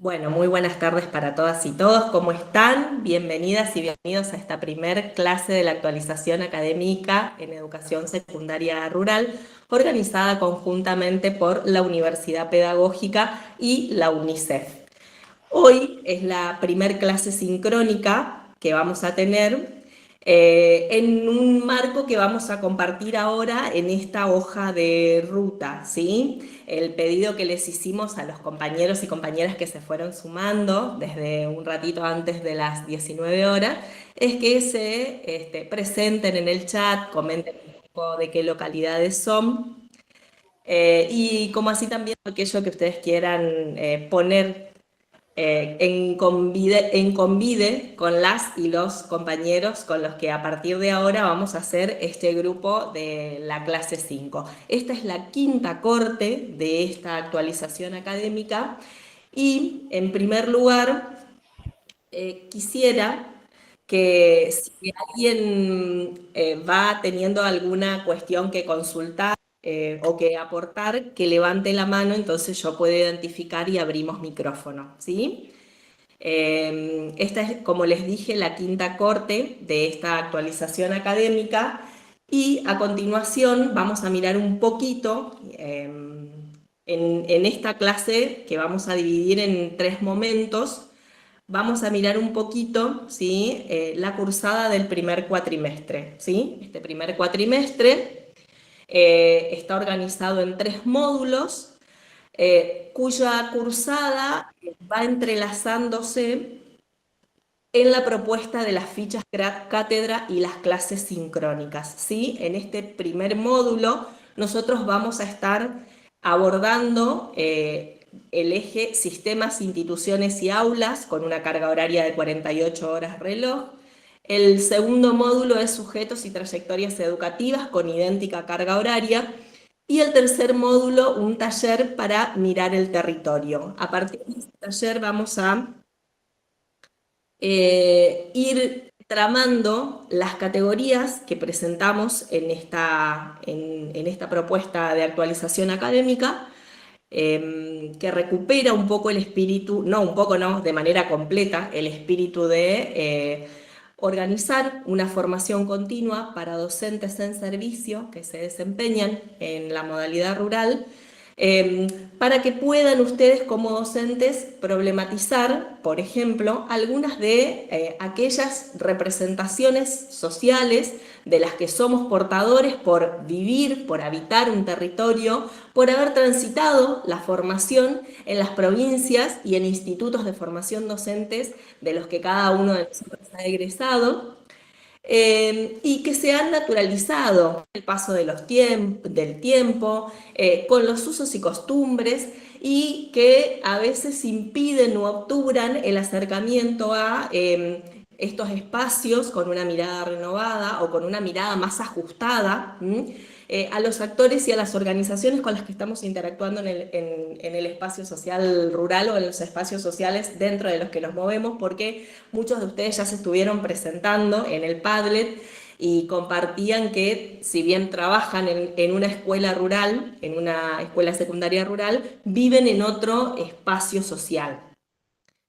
Bueno, muy buenas tardes para todas y todos. ¿Cómo están? Bienvenidas y bienvenidos a esta primer clase de la actualización académica en educación secundaria rural, organizada conjuntamente por la Universidad Pedagógica y la UNICEF. Hoy es la primer clase sincrónica que vamos a tener en un marco que vamos a compartir ahora en esta hoja de ruta, ¿sí? El pedido que les hicimos a los compañeros y compañeras que se fueron sumando desde un ratito antes de las 19 horas es que se presenten en el chat, comenten un poco de qué localidades son y como así también aquello que ustedes quieran poner en convide con las y los compañeros con los que a partir de ahora vamos a hacer este grupo de la clase 5. Esta es la quinta corte de esta actualización académica y en primer lugar quisiera que si alguien va teniendo alguna cuestión que consultar o que aportar, que levante la mano, entonces yo puedo identificar y abrimos micrófono, ¿sí? Esta es, como les dije, la quinta corte de esta actualización académica y a continuación vamos a mirar un poquito en esta clase que vamos a dividir en tres momentos. Vamos a mirar un poquito, ¿sí? La cursada del primer cuatrimestre, ¿sí? Este primer cuatrimestre está organizado en tres módulos cuya cursada va entrelazándose en la propuesta de las fichas cátedra y las clases sincrónicas, ¿sí? En este primer módulo nosotros vamos a estar abordando el eje sistemas, instituciones y aulas con una carga horaria de 48 horas reloj. El segundo módulo es sujetos y trayectorias educativas con idéntica carga horaria. Y el tercer módulo, un taller para mirar el territorio. A partir de este taller vamos a ir tramando las categorías que presentamos en esta propuesta de actualización académica, que recupera un poco el espíritu, no un poco, no, de manera completa, el espíritu de organizar una formación continua para docentes en servicio que se desempeñan en la modalidad rural, para que puedan ustedes como docentes problematizar, por ejemplo, algunas de aquellas representaciones sociales de las que somos portadores por vivir, por habitar un territorio, por haber transitado la formación en las provincias y en institutos de formación docentes de los que cada uno de nosotros ha egresado y que se han naturalizado el paso de del tiempo, con los usos y costumbres, y que a veces impiden o obturan el acercamiento a estos espacios con una mirada renovada o con una mirada más ajustada a los actores y a las organizaciones con las que estamos interactuando en el espacio social rural o en los espacios sociales dentro de los que nos movemos, porque muchos de ustedes ya se estuvieron presentando en el Padlet y compartían que si bien trabajan en una escuela rural, en una escuela secundaria rural, viven en otro espacio social.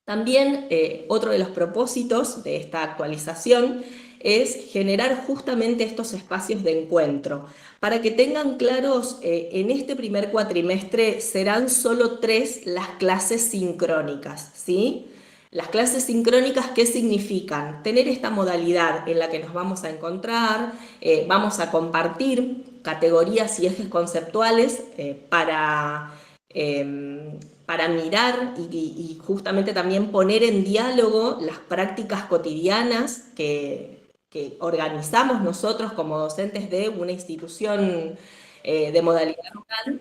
También otro de los propósitos de esta actualización es generar justamente estos espacios de encuentro. Para que tengan claros, en este primer cuatrimestre serán solo 3 las clases sincrónicas, ¿sí? Las clases sincrónicas, ¿qué significan? Tener esta modalidad en la que nos vamos a encontrar, vamos a compartir categorías y ejes conceptuales para mirar y justamente también poner en diálogo las prácticas cotidianas que organizamos nosotros como docentes de una institución de modalidad local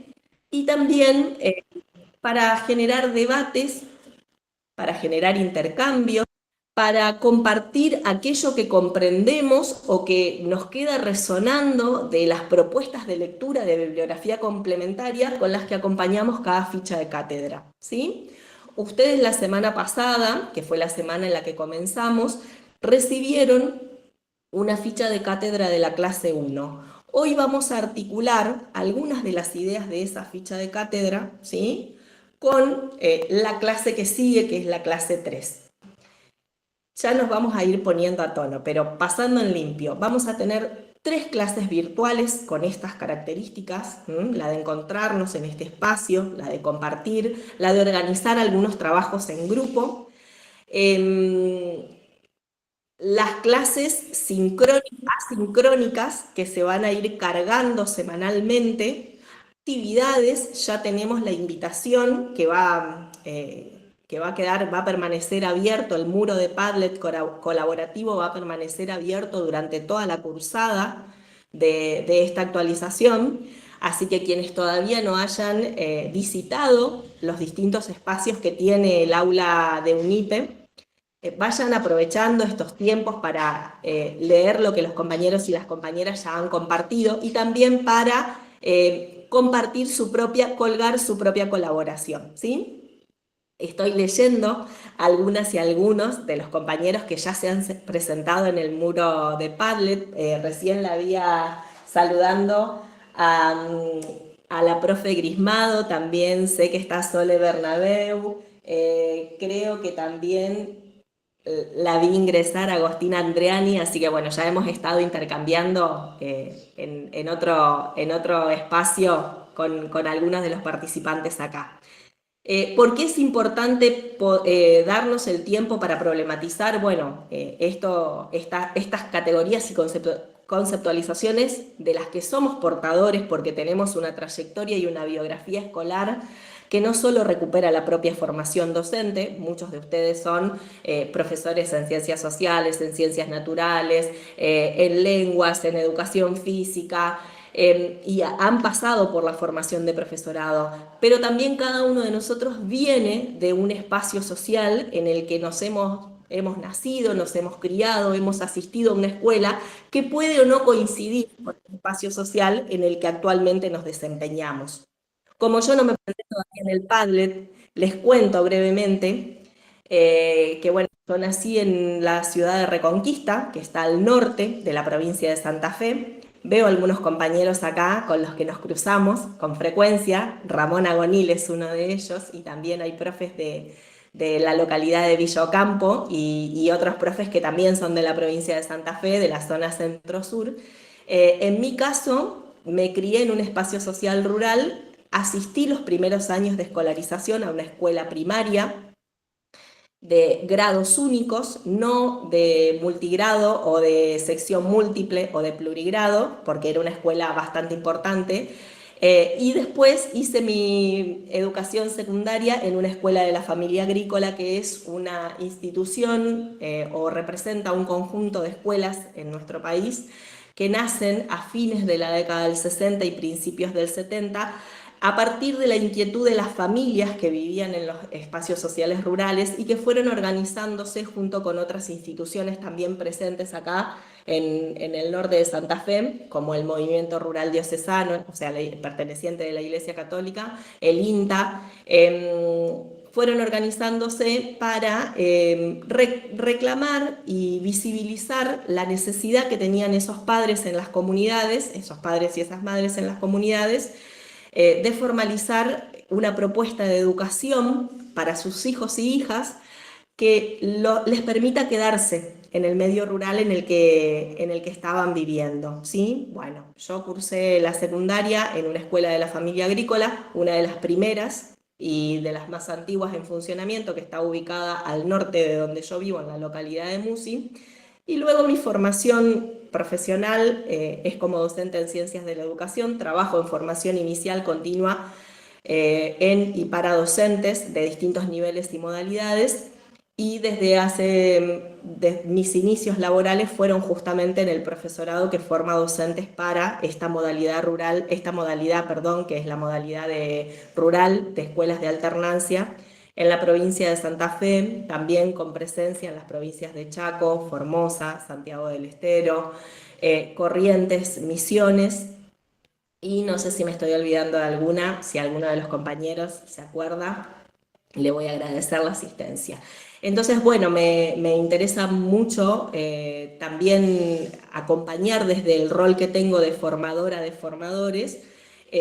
y también para generar debates, para generar intercambios, para compartir aquello que comprendemos o que nos queda resonando de las propuestas de lectura de bibliografía complementaria con las que acompañamos cada ficha de cátedra, ¿sí? Ustedes la semana pasada, que fue la semana en la que comenzamos, recibieron una ficha de cátedra de la clase 1. Hoy vamos a articular algunas de las ideas de esa ficha de cátedra, ¿sí? con la clase que sigue, que es la clase 3. Ya nos vamos a ir poniendo a tono, pero pasando en limpio, vamos a tener 3 clases virtuales con estas características, la de encontrarnos en este espacio, la de compartir, la de organizar algunos trabajos en grupo. Las clases asincrónicas que se van a ir cargando semanalmente, actividades, ya tenemos la invitación que va a quedar, va a permanecer abierto, el muro de Padlet colaborativo va a permanecer abierto durante toda la cursada de esta actualización, así que quienes todavía no hayan visitado los distintos espacios que tiene el aula de UNIPE, vayan aprovechando estos tiempos para leer lo que los compañeros y las compañeras ya han compartido y también para compartir colgar su propia colaboración, ¿sí? Estoy leyendo algunas y algunos de los compañeros que ya se han presentado en el muro de Padlet. Recién la había saludando a la profe Grismado, también sé que está Sole Bernabeu, creo que también la vi ingresar a Agostina Andreani, así que bueno, ya hemos estado intercambiando en otro espacio con algunos de los participantes acá. ¿Por qué es importante darnos el tiempo para problematizar, bueno, estas categorías y conceptualizaciones de las que somos portadores porque tenemos una trayectoria y una biografía escolar que no solo recupera la propia formación docente, muchos de ustedes son profesores en ciencias sociales, en ciencias naturales, en lenguas, en educación física, y han pasado por la formación de profesorado, pero también cada uno de nosotros viene de un espacio social en el que hemos nacido, nos hemos criado, hemos asistido a una escuela que puede o no coincidir con el espacio social en el que actualmente nos desempeñamos. Como yo no me presenté todavía en el Padlet, les cuento brevemente que bueno, yo nací en la ciudad de Reconquista, que está al norte de la provincia de Santa Fe. Veo algunos compañeros acá con los que nos cruzamos con frecuencia. Ramón Agonil es uno de ellos y también hay profes de la localidad de Villa Ocampo y otros profes que también son de la provincia de Santa Fe, de la zona centro-sur. En mi caso, me crié en un espacio social rural, asistí los primeros años de escolarización a una escuela primaria de grados únicos, no de multigrado o de sección múltiple o de plurigrado, porque era una escuela bastante importante. Y después hice mi educación secundaria en una escuela de la familia agrícola, que es una institución o representa un conjunto de escuelas en nuestro país que nacen a fines de la década del 60 y principios del 70 a partir de la inquietud de las familias que vivían en los espacios sociales rurales y que fueron organizándose junto con otras instituciones también presentes acá en el norte de Santa Fe, como el Movimiento Rural Diocesano, o sea, perteneciente de la Iglesia Católica, el INTA, fueron organizándose para reclamar y visibilizar la necesidad que tenían esos padres en las comunidades, esos padres y esas madres en las comunidades, de formalizar una propuesta de educación para sus hijos y hijas que les permita quedarse en el medio rural en el que estaban viviendo, ¿sí? Bueno, yo cursé la secundaria en una escuela de la familia agrícola, una de las primeras y de las más antiguas en funcionamiento, que está ubicada al norte de donde yo vivo, en la localidad de Musi. Y luego mi formación profesional es como docente en ciencias de la educación, trabajo en formación inicial continua en y para docentes de distintos niveles y modalidades, y mis inicios laborales fueron justamente en el profesorado que forma docentes para esta modalidad rural, perdón, que es la modalidad rural de escuelas de alternancia, en la provincia de Santa Fe, también con presencia en las provincias de Chaco, Formosa, Santiago del Estero, Corrientes, Misiones, y no sé si me estoy olvidando de alguna, si alguno de los compañeros se acuerda, le voy a agradecer la asistencia. Entonces, bueno, me interesa mucho también acompañar desde el rol que tengo de formadora de formadores,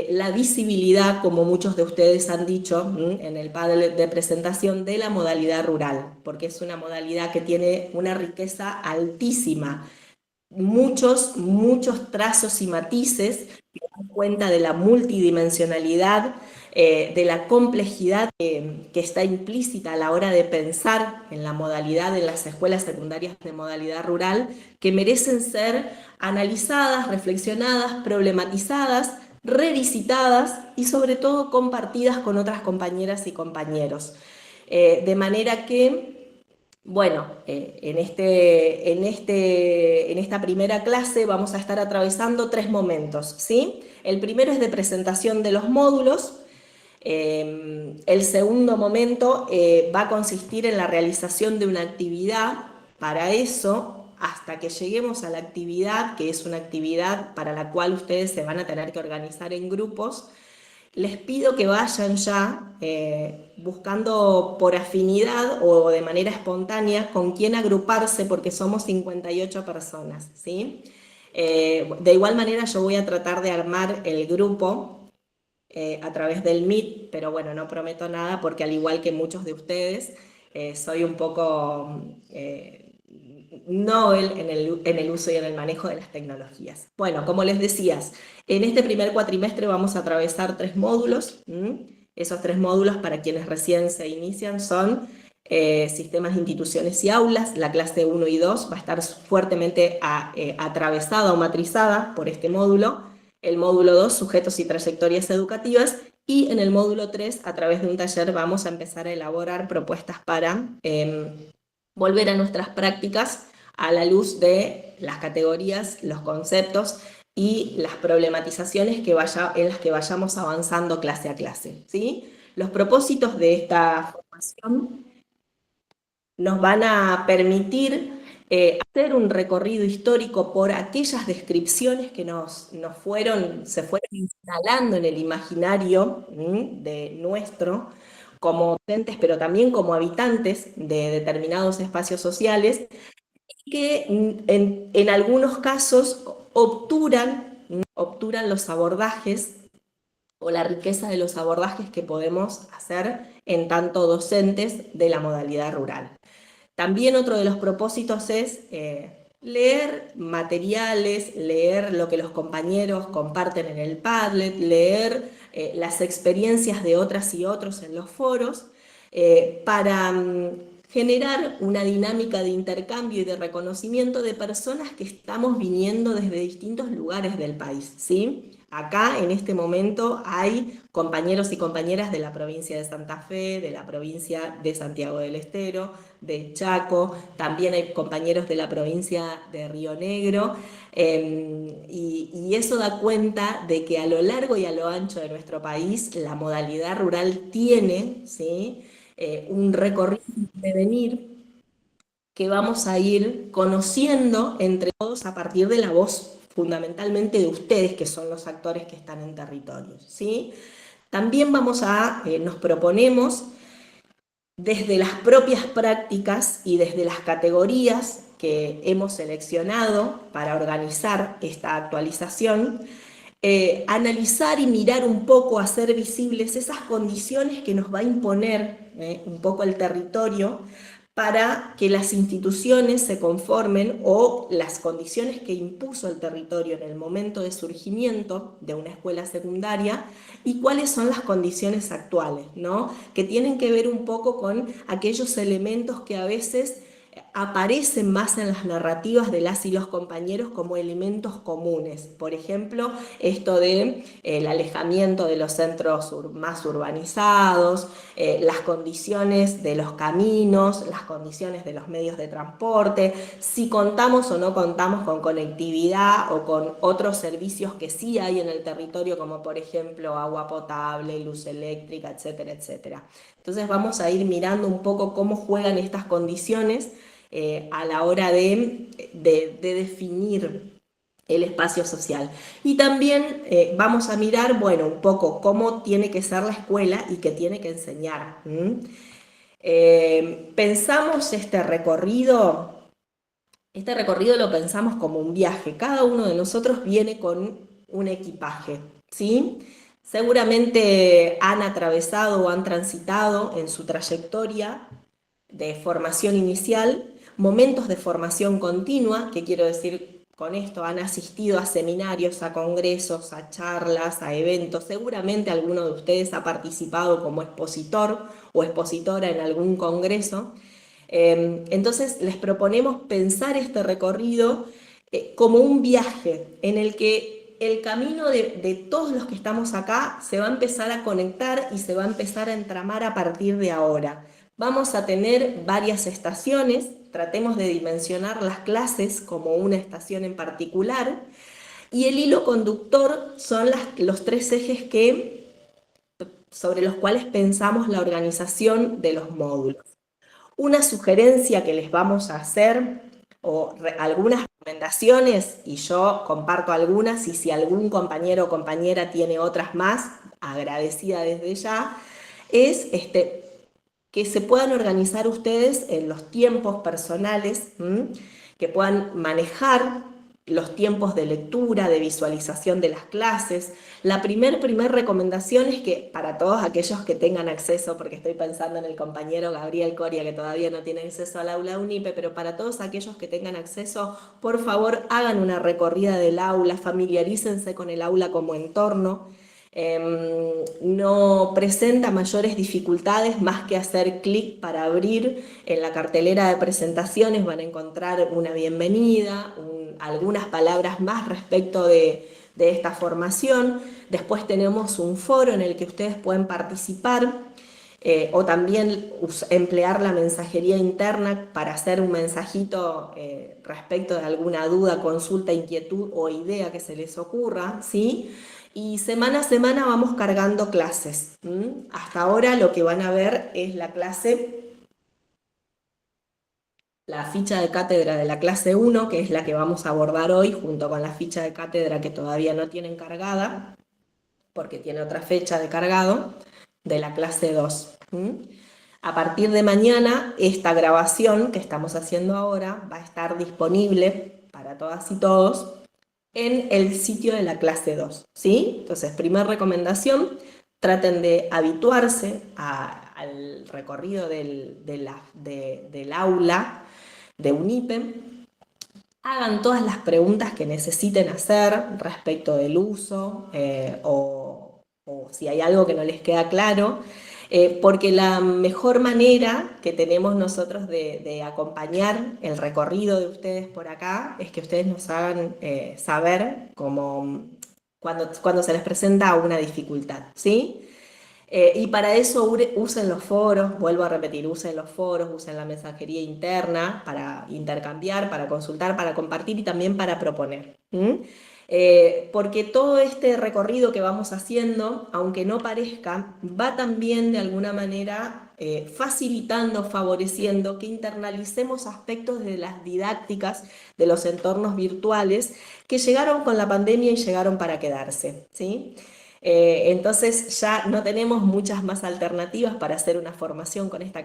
la visibilidad, como muchos de ustedes han dicho en el panel de presentación, de la modalidad rural, porque es una modalidad que tiene una riqueza altísima, muchos trazos y matices que dan cuenta de la multidimensionalidad, de la complejidad que está implícita a la hora de pensar en la modalidad de las escuelas secundarias de modalidad rural, que merecen ser analizadas, reflexionadas, problematizadas, revisitadas y sobre todo compartidas con otras compañeras y compañeros. De manera que bueno, en esta primera clase vamos a estar atravesando tres momentos, ¿sí? El primero es de presentación de los módulos. El segundo momento va a consistir en la realización de una actividad. Para eso, hasta que lleguemos a la actividad, que es una actividad para la cual ustedes se van a tener que organizar en grupos, les pido que vayan ya buscando por afinidad o de manera espontánea con quién agruparse, porque somos 58 personas, ¿sí? De igual manera yo voy a tratar de armar el grupo a través del Meet, pero bueno, no prometo nada porque al igual que muchos de ustedes, soy un poco novel en el uso y en el manejo de las tecnologías. Bueno, como les decías, en este primer cuatrimestre vamos a atravesar tres módulos. Esos tres módulos, para quienes recién se inician, son sistemas, instituciones y aulas. La clase 1 y 2 va a estar fuertemente atravesada o matrizada por este módulo. El módulo 2, sujetos y trayectorias educativas. Y en el módulo 3, a través de un taller, vamos a empezar a elaborar propuestas para volver a nuestras prácticas a la luz de las categorías, los conceptos y las problematizaciones en las que vayamos avanzando clase a clase, ¿sí? Los propósitos de esta formación nos van a permitir hacer un recorrido histórico por aquellas descripciones que se fueron instalando en el imaginario de nuestro, como docentes, pero también como habitantes de determinados espacios sociales, que en algunos casos obturan los abordajes o la riqueza de los abordajes que podemos hacer en tanto docentes de la modalidad rural. También otro de los propósitos es leer materiales, leer lo que los compañeros comparten en el Padlet, leer las experiencias de otras y otros en los foros, para generar una dinámica de intercambio y de reconocimiento de personas que estamos viniendo desde distintos lugares del país, ¿sí? Acá, en este momento, hay compañeros y compañeras de la provincia de Santa Fe, de la provincia de Santiago del Estero, de Chaco, también hay compañeros de la provincia de Río Negro, y eso da cuenta de que a lo largo y a lo ancho de nuestro país la modalidad rural tiene, ¿sí? Un recorrido de venir que vamos a ir conociendo entre todos a partir de la voz fundamentalmente de ustedes, que son los actores que están en territorios, ¿sí? También nos proponemos desde las propias prácticas y desde las categorías que hemos seleccionado para organizar esta actualización, analizar y mirar un poco, hacer visibles esas condiciones que nos va a imponer un poco el territorio para que las instituciones se conformen, o las condiciones que impuso el territorio en el momento de surgimiento de una escuela secundaria, y cuáles son las condiciones actuales, ¿no? Que tienen que ver un poco con aquellos elementos que a veces aparecen más en las narrativas de las y los compañeros como elementos comunes. Por ejemplo, esto de el alejamiento de los centros más urbanizados, las condiciones de los caminos, las condiciones de los medios de transporte, si contamos o no contamos con conectividad o con otros servicios que sí hay en el territorio, como por ejemplo agua potable, luz eléctrica, etcétera, etcétera. Entonces vamos a ir mirando un poco cómo juegan estas condiciones a la hora de definir el espacio social. Y también vamos a mirar, bueno, un poco cómo tiene que ser la escuela y qué tiene que enseñar. Pensamos este recorrido lo pensamos como un viaje. Cada uno de nosotros viene con un equipaje. ¿sí? Seguramente han atravesado o han transitado en su trayectoria de formación inicial momentos de formación continua, que quiero decir con esto, han asistido a seminarios, a congresos, a charlas, a eventos. Seguramente alguno de ustedes ha participado como expositor o expositora en algún congreso. Entonces les proponemos pensar este recorrido como un viaje en el que el camino de todos los que estamos acá se va a empezar a conectar y se va a empezar a entramar a partir de ahora. Vamos a tener varias estaciones, tratemos de dimensionar las clases como una estación en particular, y el hilo conductor son los tres ejes sobre los cuales pensamos la organización de los módulos. Una sugerencia que les vamos a hacer, o algunas recomendaciones, y yo comparto algunas, y si algún compañero o compañera tiene otras más, agradecida desde ya, es que se puedan organizar ustedes en los tiempos personales, que puedan manejar los tiempos de lectura, de visualización de las clases. La primer recomendación es que para todos aquellos que tengan acceso, porque estoy pensando en el compañero Gabriel Coria que todavía no tiene acceso al aula UNIPE, pero para todos aquellos que tengan acceso, por favor hagan una recorrida del aula, familiarícense con el aula como entorno. No presenta mayores dificultades más que hacer clic para abrir en la cartelera de presentaciones, van a encontrar una bienvenida, algunas palabras más respecto de esta formación. Después tenemos un foro en el que ustedes pueden participar o también emplear la mensajería interna para hacer un mensajito respecto de alguna duda, consulta, inquietud o idea que se les ocurra, ¿sí? Y semana a semana vamos cargando clases. Hasta ahora lo que van a ver es la ficha de cátedra de la clase 1, que es la que vamos a abordar hoy, junto con la ficha de cátedra que todavía no tienen cargada, porque tiene otra fecha de cargado, de la clase 2. A partir de mañana, esta grabación que estamos haciendo ahora va a estar disponible para todas y todos en el sitio de la clase 2, ¿sí? Entonces, primera recomendación, traten de habituarse al recorrido del aula de UNIPE, hagan todas las preguntas que necesiten hacer respecto del uso o si hay algo que no les queda claro, porque la mejor manera que tenemos nosotros de acompañar el recorrido de ustedes por acá es que ustedes nos hagan saber cuando se les presenta una dificultad, ¿sí? Y para eso usen los foros, vuelvo a repetir, usen los foros, usen la mensajería interna para intercambiar, para consultar, para compartir y también para proponer. Porque todo este recorrido que vamos haciendo, aunque no parezca, va también de alguna manera facilitando, favoreciendo que internalicemos aspectos de las didácticas de los entornos virtuales que llegaron con la pandemia y llegaron para quedarse, ¿sí? Entonces ya no tenemos muchas más alternativas para hacer una formación con estas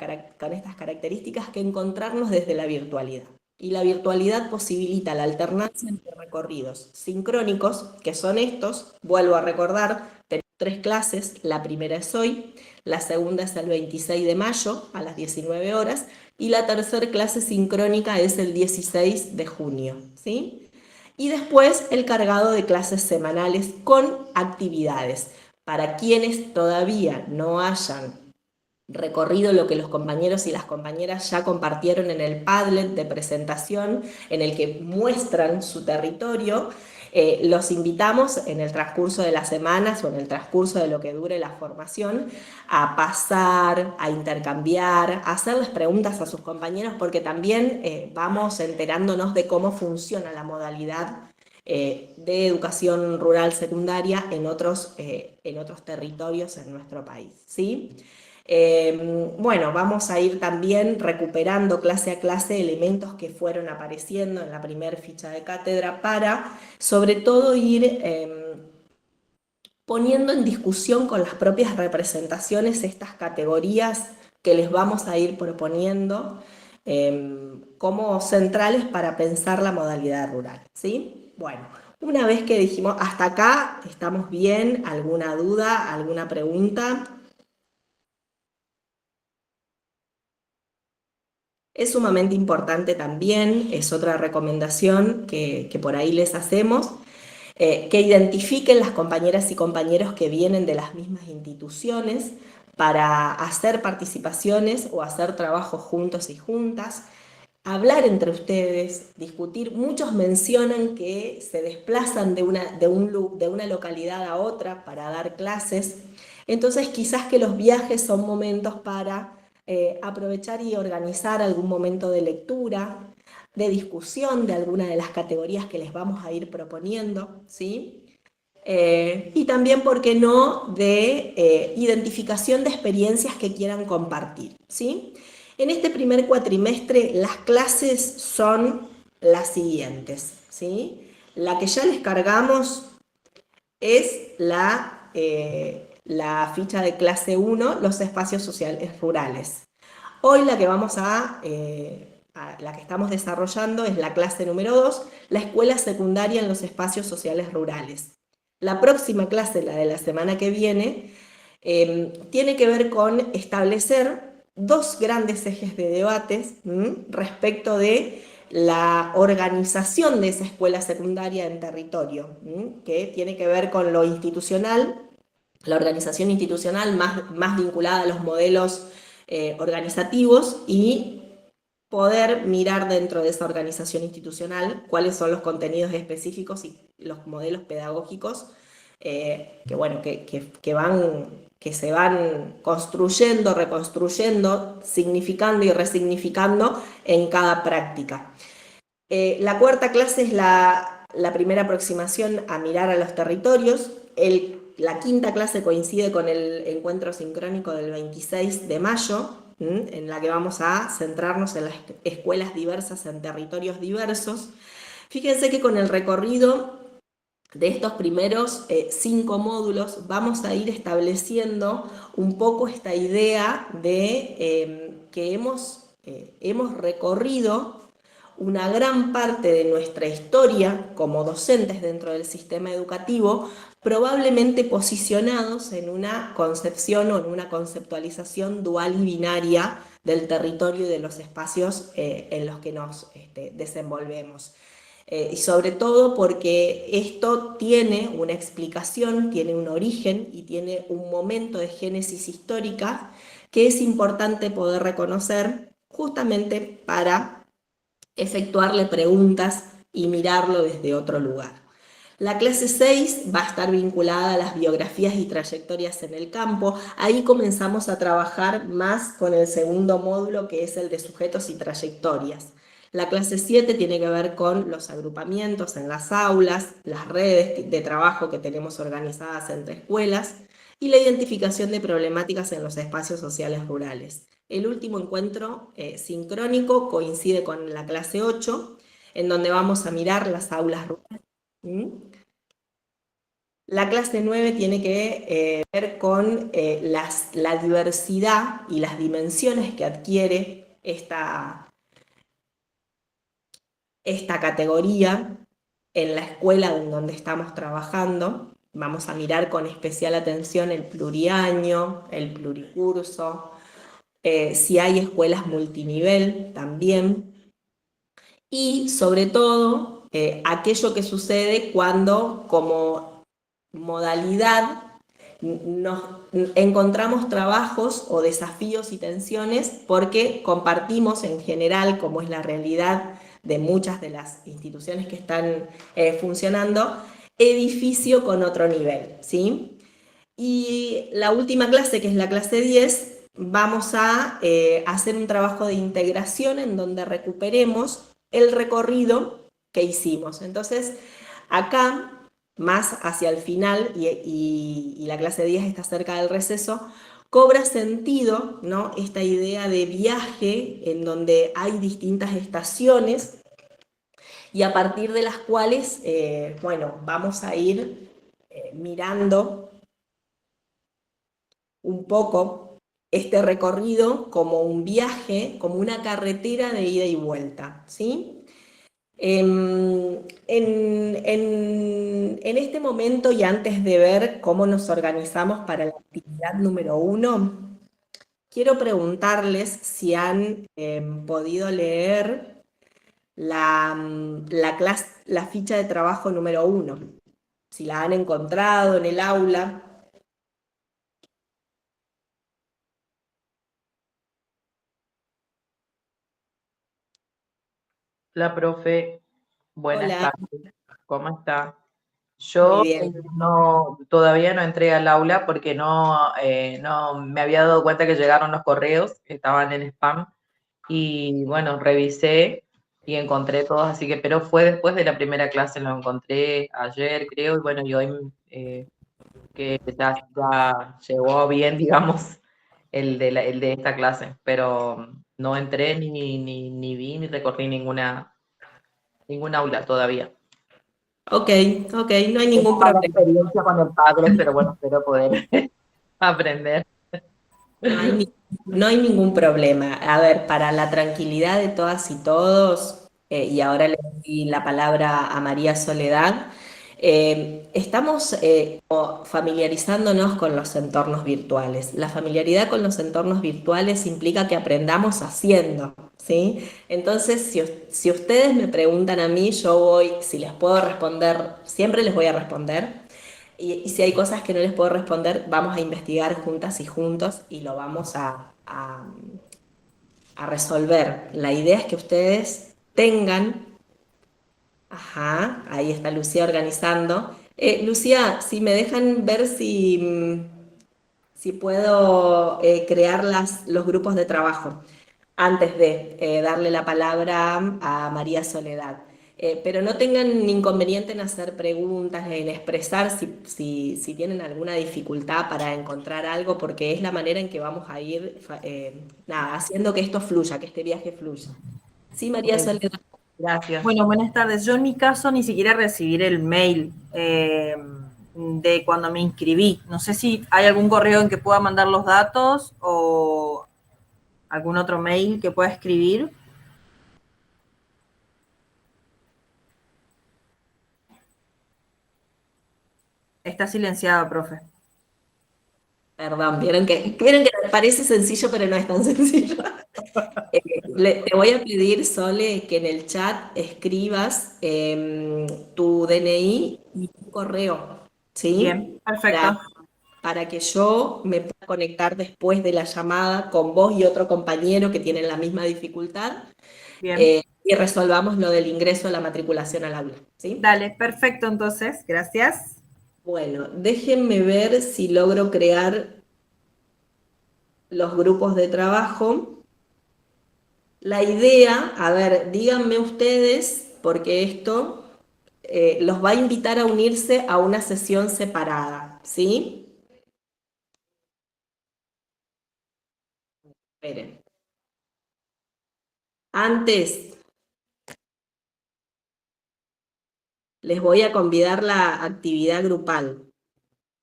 características que encontrarnos desde la virtualidad. Y la virtualidad posibilita la alternancia entre recorridos sincrónicos, que son estos, vuelvo a recordar, tenemos 3 clases, la primera es hoy, la segunda es el 26 de mayo a las 19 horas y la tercera clase sincrónica es el 16 de junio, ¿sí? Y después el cargado de clases semanales con actividades. Para quienes todavía no hayan recorrido lo que los compañeros y las compañeras ya compartieron en el Padlet de presentación, en el que muestran su territorio, los invitamos en el transcurso de las semanas o en el transcurso de lo que dure la formación a pasar, a intercambiar, a hacerles preguntas a sus compañeros, porque también vamos enterándonos de cómo funciona la modalidad de educación rural secundaria en otros territorios en nuestro país, ¿sí? Bueno, vamos a ir también recuperando clase a clase elementos que fueron apareciendo en la primera ficha de cátedra para, sobre todo, ir poniendo en discusión con las propias representaciones estas categorías que les vamos a ir proponiendo como centrales para pensar la modalidad rural, ¿sí? Bueno, Una vez que dijimos, hasta acá, ¿estamos bien? ¿Alguna duda? ¿Alguna pregunta? Es sumamente importante también, es otra recomendación que por ahí les hacemos, que identifiquen las compañeras y compañeros que vienen de las mismas instituciones para hacer participaciones o hacer trabajos juntos y juntas, hablar entre ustedes, discutir. Muchos mencionan que se desplazan de una localidad a otra para dar clases, entonces quizás que los viajes son momentos para aprovechar y organizar algún momento de lectura, de discusión de alguna de las categorías que les vamos a ir proponiendo, ¿sí? Y también, ¿por qué no?, de identificación de experiencias que quieran compartir, ¿sí? En este primer cuatrimestre las clases son las siguientes, ¿sí? La que ya les cargamos es la ficha de clase 1, los espacios sociales rurales. Hoy la que la que estamos desarrollando es la clase número 2, la escuela secundaria en los espacios sociales rurales. La próxima clase, la de la semana que viene, tiene que ver con establecer dos grandes ejes de debates respecto de la organización de esa escuela secundaria en territorio, que tiene que ver con lo institucional, la organización institucional más vinculada a los modelos organizativos, y poder mirar dentro de esa organización institucional cuáles son los contenidos específicos y los modelos pedagógicos bueno, que se van construyendo, reconstruyendo, significando y resignificando en cada práctica. La cuarta clase es la primera aproximación a mirar a los territorios. La quinta clase coincide con el encuentro sincrónico del 26 de mayo, en la que vamos a centrarnos en las escuelas diversas en territorios diversos. Fíjense que con el recorrido de estos primeros 5 módulos vamos a ir estableciendo un poco esta idea de que hemos recorrido una gran parte de nuestra historia como docentes dentro del sistema educativo, probablemente posicionados en una concepción o en una conceptualización dual y binaria del territorio y de los espacios en los que nos desenvolvemos. Y sobre todo porque esto tiene una explicación, tiene un origen y tiene un momento de génesis histórica que es importante poder reconocer justamente para efectuarle preguntas y mirarlo desde otro lugar. La clase 6 va a estar vinculada a las biografías y trayectorias en el campo. Ahí comenzamos a trabajar más con el segundo módulo, que es el de sujetos y trayectorias. La clase 7 tiene que ver con los agrupamientos en las aulas, las redes de trabajo que tenemos organizadas entre escuelas y la identificación de problemáticas en los espacios sociales rurales. El último encuentro sincrónico coincide con la clase 8, en donde vamos a mirar las aulas rurales. La clase 9 tiene que ver con la diversidad y las dimensiones que adquiere esta categoría en la escuela en donde estamos trabajando. Vamos a mirar con especial atención el pluriaño, el pluricurso, si hay escuelas multinivel también, y sobre todo aquello que sucede cuando como modalidad nos encontramos trabajos o desafíos y tensiones porque compartimos en general, como es la realidad de muchas de las instituciones que están funcionando, edificio con otro nivel, ¿sí? Y la última clase, que es la clase 10, vamos a hacer un trabajo de integración en donde recuperemos el recorrido que hicimos. Entonces, acá, más hacia el final, y la clase 10 está cerca del receso, cobra sentido, ¿no?, esta idea de viaje en donde hay distintas estaciones y a partir de las cuales, bueno, vamos a ir mirando un poco este recorrido como un viaje, como una carretera de ida y vuelta, ¿sí? En este momento y antes de ver cómo nos organizamos para la actividad número uno, quiero preguntarles si han podido leer la ficha de trabajo número uno, si la han encontrado en el aula. La profe, buenas Hola, tardes, ¿cómo está? muy Yo bien. no, todavía no entré al aula porque no me había dado cuenta que llegaron los correos, que estaban en spam, y bueno, revisé y encontré todos, así que, pero fue después de la primera clase, lo encontré ayer, creo, y bueno, y hoy que ya llegó bien, digamos, el de esta clase, pero no entré ni vi ni recorrí ninguna aula todavía. Ok, ok, no hay ningún Tengo mala problema. experiencia con el Padlet, pero bueno, espero poder aprender. No hay, no hay ningún problema. A ver, para la tranquilidad de todas y todos, y ahora le doy la palabra a María Soledad, estamos familiarizándonos con los entornos virtuales. La familiaridad con los entornos virtuales implica que aprendamos haciendo, ¿sí? Entonces, si ustedes me preguntan a mí, yo voy, si les puedo responder, siempre les voy a responder. Y si hay cosas que no les puedo responder, vamos a investigar juntas y juntos y lo vamos a resolver. La idea es que ustedes tengan, ajá, ahí está Lucía organizando. Lucía, si me dejan ver si puedo crear los grupos de trabajo antes de darle la palabra a María Soledad. Pero no tengan inconveniente en hacer preguntas, en expresar si tienen alguna dificultad para encontrar algo, porque es la manera en que vamos a ir nada, haciendo que esto fluya, que este viaje fluya. Sí, Ok, María Soledad. gracias. Bueno, buenas tardes. Yo en mi caso ni siquiera recibí el mail de cuando me inscribí. No sé si hay algún correo en que pueda mandar los datos o algún otro mail que pueda escribir. Está silenciado, profe. Perdón, vieron que parece sencillo, pero no es tan sencillo. Te voy a pedir, Sole, que en el chat escribas tu DNI y tu correo, Bien, ¿sí? Para, perfecto. para que yo me pueda conectar después de la llamada con vos y otro compañero que tienen la misma dificultad Bien. y resolvamos lo del ingreso a la matriculación al aula, ¿sí? Dale, perfecto entonces. Gracias. Bueno, déjenme ver si logro crear los grupos de trabajo. La idea, a ver, díganme ustedes, porque esto los va a invitar a unirse a una sesión separada, ¿sí? Esperen. Antes, les voy a convidar la actividad grupal,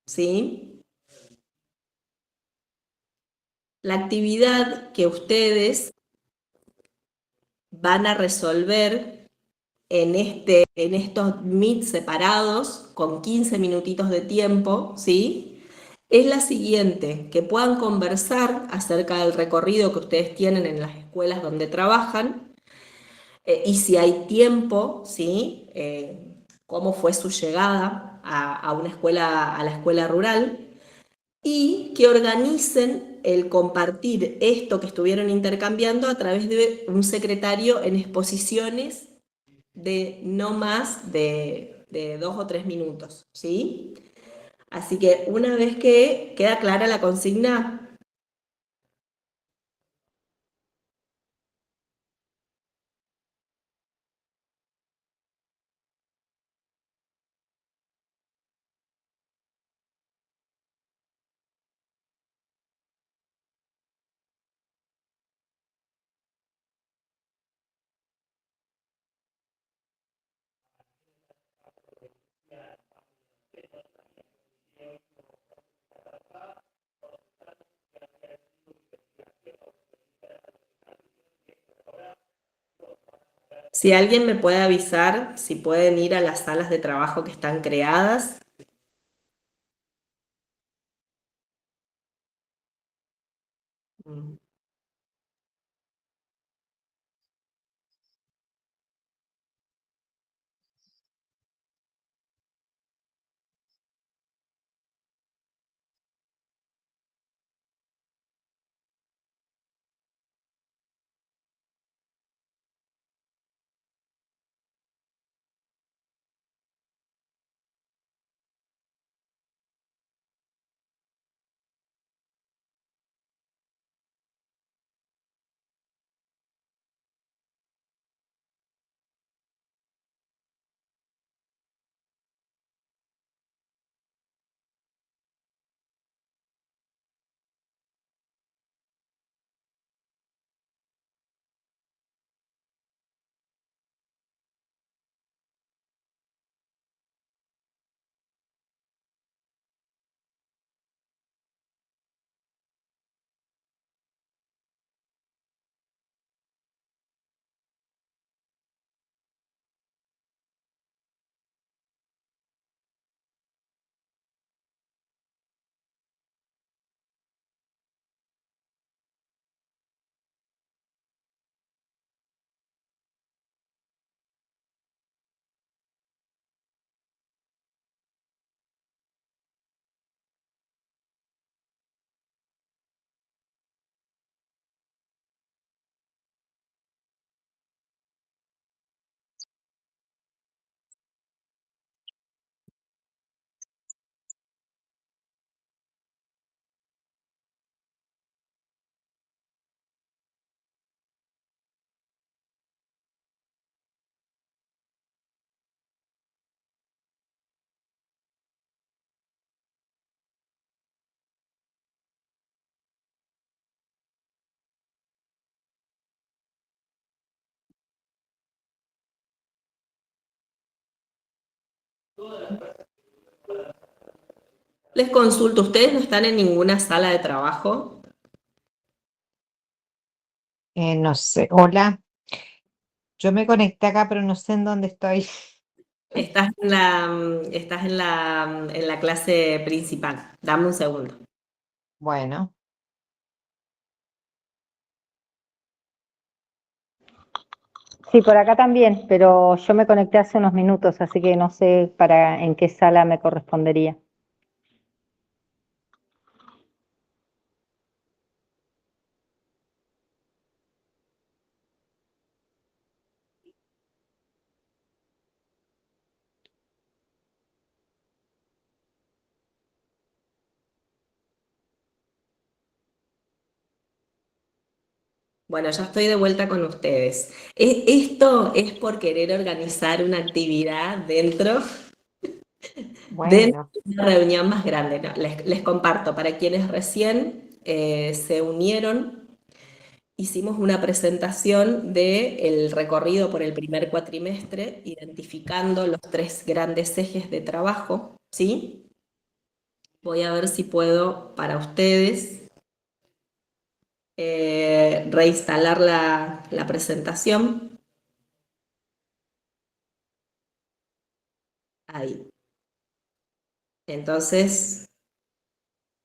¿sí? La actividad que ustedes van a resolver en estos meets separados, con 15 minutitos de tiempo, ¿sí? Es la siguiente, que puedan conversar acerca del recorrido que ustedes tienen en las escuelas donde trabajan, y si hay tiempo, ¿sí? Cómo fue su llegada a una escuela, a la escuela rural, y que organicen el compartir esto que estuvieron intercambiando a través de un secretario en exposiciones de no más de 2 o 3 minutos, ¿sí? Así que una vez que queda clara la consigna, Si alguien me puede avisar si pueden ir a las salas de trabajo que están creadas. Mm. Les consulto, ¿ustedes no están en ninguna sala de trabajo? No sé, hola, yo me conecté acá, pero no sé en dónde estoy. Estás en la clase principal. Dame un segundo. Bueno, Sí, por acá también, pero yo me conecté hace unos minutos, así que no sé en qué sala me correspondería. Bueno, ya estoy de vuelta con ustedes. Esto es por querer organizar una actividad dentro bueno, de una reunión más grande. No, les comparto, para quienes recién se unieron, hicimos una presentación del recorrido por el primer cuatrimestre, identificando los tres grandes ejes de trabajo, ¿sí? Voy a ver si puedo para ustedes reinstalar la presentación. Ahí. Entonces,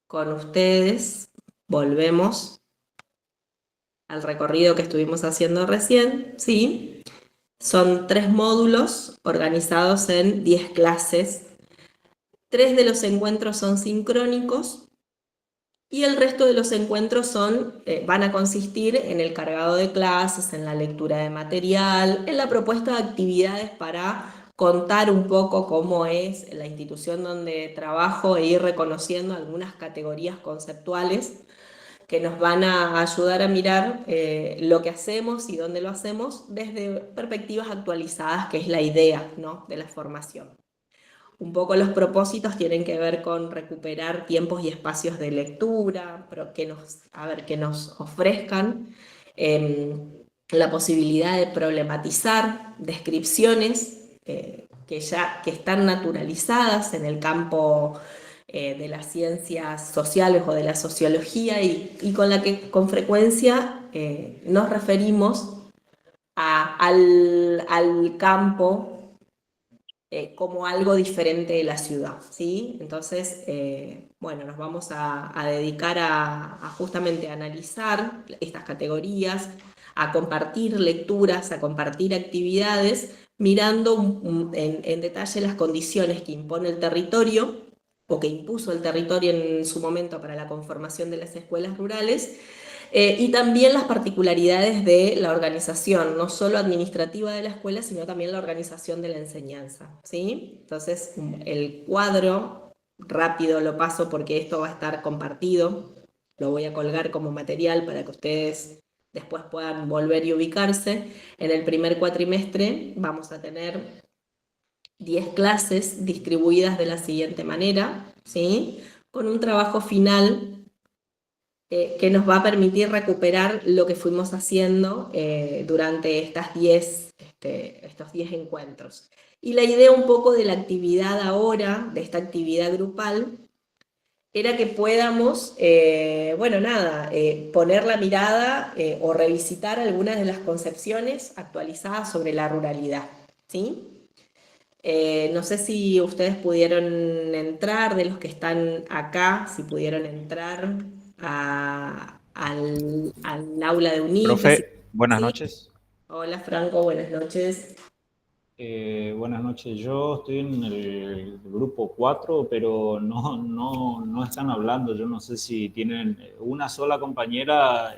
con ustedes volvemos al recorrido que estuvimos haciendo recién, ¿sí? Son 3 módulos organizados en 10 clases. 3 de los encuentros son sincrónicos y el resto de los encuentros van a consistir en el cargado de clases, en la lectura de material, en la propuesta de actividades para contar un poco cómo es la institución donde trabajo e ir reconociendo algunas categorías conceptuales que nos van a ayudar a mirar lo que hacemos y dónde lo hacemos desde perspectivas actualizadas, que es la idea, ¿no?, de la formación. Un poco los propósitos tienen que ver con recuperar tiempos y espacios de lectura, pero que nos ofrezcan la posibilidad de problematizar descripciones que están naturalizadas en el campo de las ciencias sociales o de la sociología y con la que con frecuencia nos referimos al campo como algo diferente de la ciudad, ¿sí? Entonces, bueno, nos vamos a dedicar a justamente analizar estas categorías, a compartir lecturas, a compartir actividades, mirando en detalle las condiciones que impone el territorio o que impuso el territorio en su momento para la conformación de las escuelas rurales, y también las particularidades de la organización, no solo administrativa de la escuela, sino también la organización de la enseñanza, ¿sí? Entonces, el cuadro, rápido lo paso porque esto va a estar compartido, lo voy a colgar como material para que ustedes después puedan volver y ubicarse. En el primer cuatrimestre vamos a tener 10 clases distribuidas de la siguiente manera, ¿sí? Con un trabajo final que nos va a permitir recuperar lo que fuimos haciendo durante estos 10 encuentros. Y la idea un poco de la actividad ahora, de esta actividad grupal, era que podamos, poner la mirada o revisitar algunas de las concepciones actualizadas sobre la ruralidad, ¿sí? No sé si ustedes pudieron entrar, de los que están acá, si pudieron entrar al aula de UNIPE. Profe, buenas Sí. noches. Hola Franco, buenas noches. Buenas noches. Yo estoy en el grupo 4, pero no están hablando. Yo no sé si tienen... Una sola compañera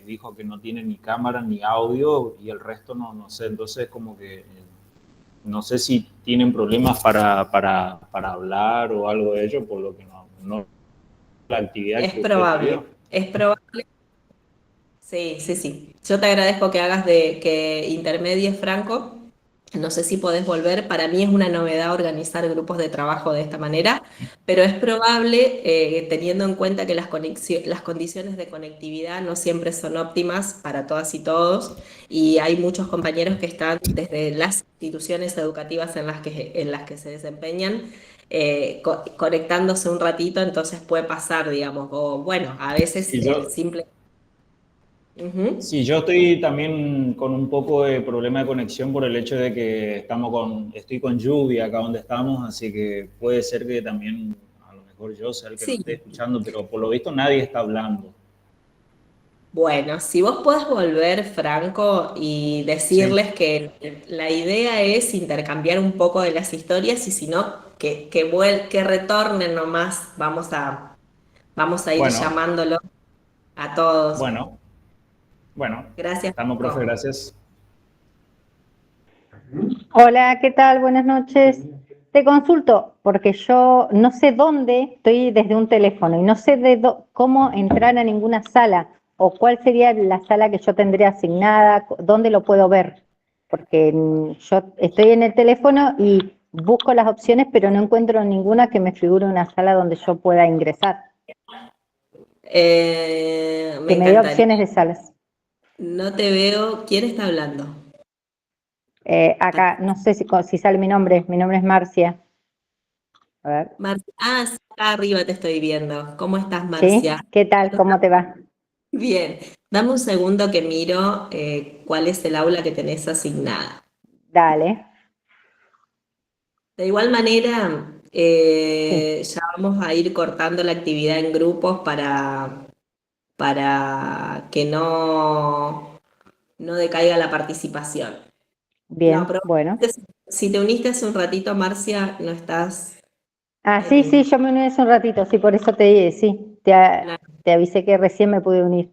dijo que no tiene ni cámara ni audio y el resto no sé. Entonces como que no sé si tienen problemas para hablar o algo de ello, por lo que no la actividad Es que usted probable, pidió. es probable. Sí, sí, sí. Yo te agradezco que hagas que intermedies, Franco. No sé si podés volver. Para mí es una novedad organizar grupos de trabajo de esta manera, pero es probable, teniendo en cuenta que las condiciones de conectividad no siempre son óptimas para todas y todos, y hay muchos compañeros que están desde las instituciones educativas en las que se desempeñan, conectándose un ratito, entonces puede pasar, digamos, o bueno, a veces Y el yo, simple... Ujú. Sí, yo estoy también con un poco de problema de conexión por el hecho de que estoy con lluvia acá donde estamos, así que puede ser que también a lo mejor yo sea el que no Sí. esté escuchando, pero por lo visto nadie está hablando. Bueno, si vos podés volver, Franco, y Sí, decirles que la idea es intercambiar un poco de las historias y si no, que retornen nomás, vamos a ir bueno, llamándolo a todos. bueno, bueno, Gracias, estamos, profe, Franco. gracias. Hola, ¿qué tal? Buenas noches. Te consulto porque yo no sé dónde, estoy desde un teléfono y no sé cómo entrar a ninguna sala o cuál sería la sala que yo tendría asignada, dónde lo puedo ver, porque yo estoy en el teléfono y busco las opciones, pero no encuentro ninguna que me figure una sala donde yo pueda ingresar, Me que me dé encantaría. opciones de salas. No te veo. ¿Quién está hablando? Acá, no sé si sale mi nombre es Marcia. A ver, Sí, acá arriba te estoy viendo. ¿Cómo estás, ¿sí? Marcia? ¿Qué tal? ¿Cómo te va? Bien. Dame un segundo que miro cuál es el aula que tenés asignada. Dale. De igual manera, Sí. ya vamos a ir cortando la actividad en grupos para que no decaiga la participación. No, Bien, pero bueno. si te uniste hace un ratito, Marcia, no estás Ah, sí, en... sí, yo me uní hace un ratito, sí, por eso te avisé que recién me pude unir.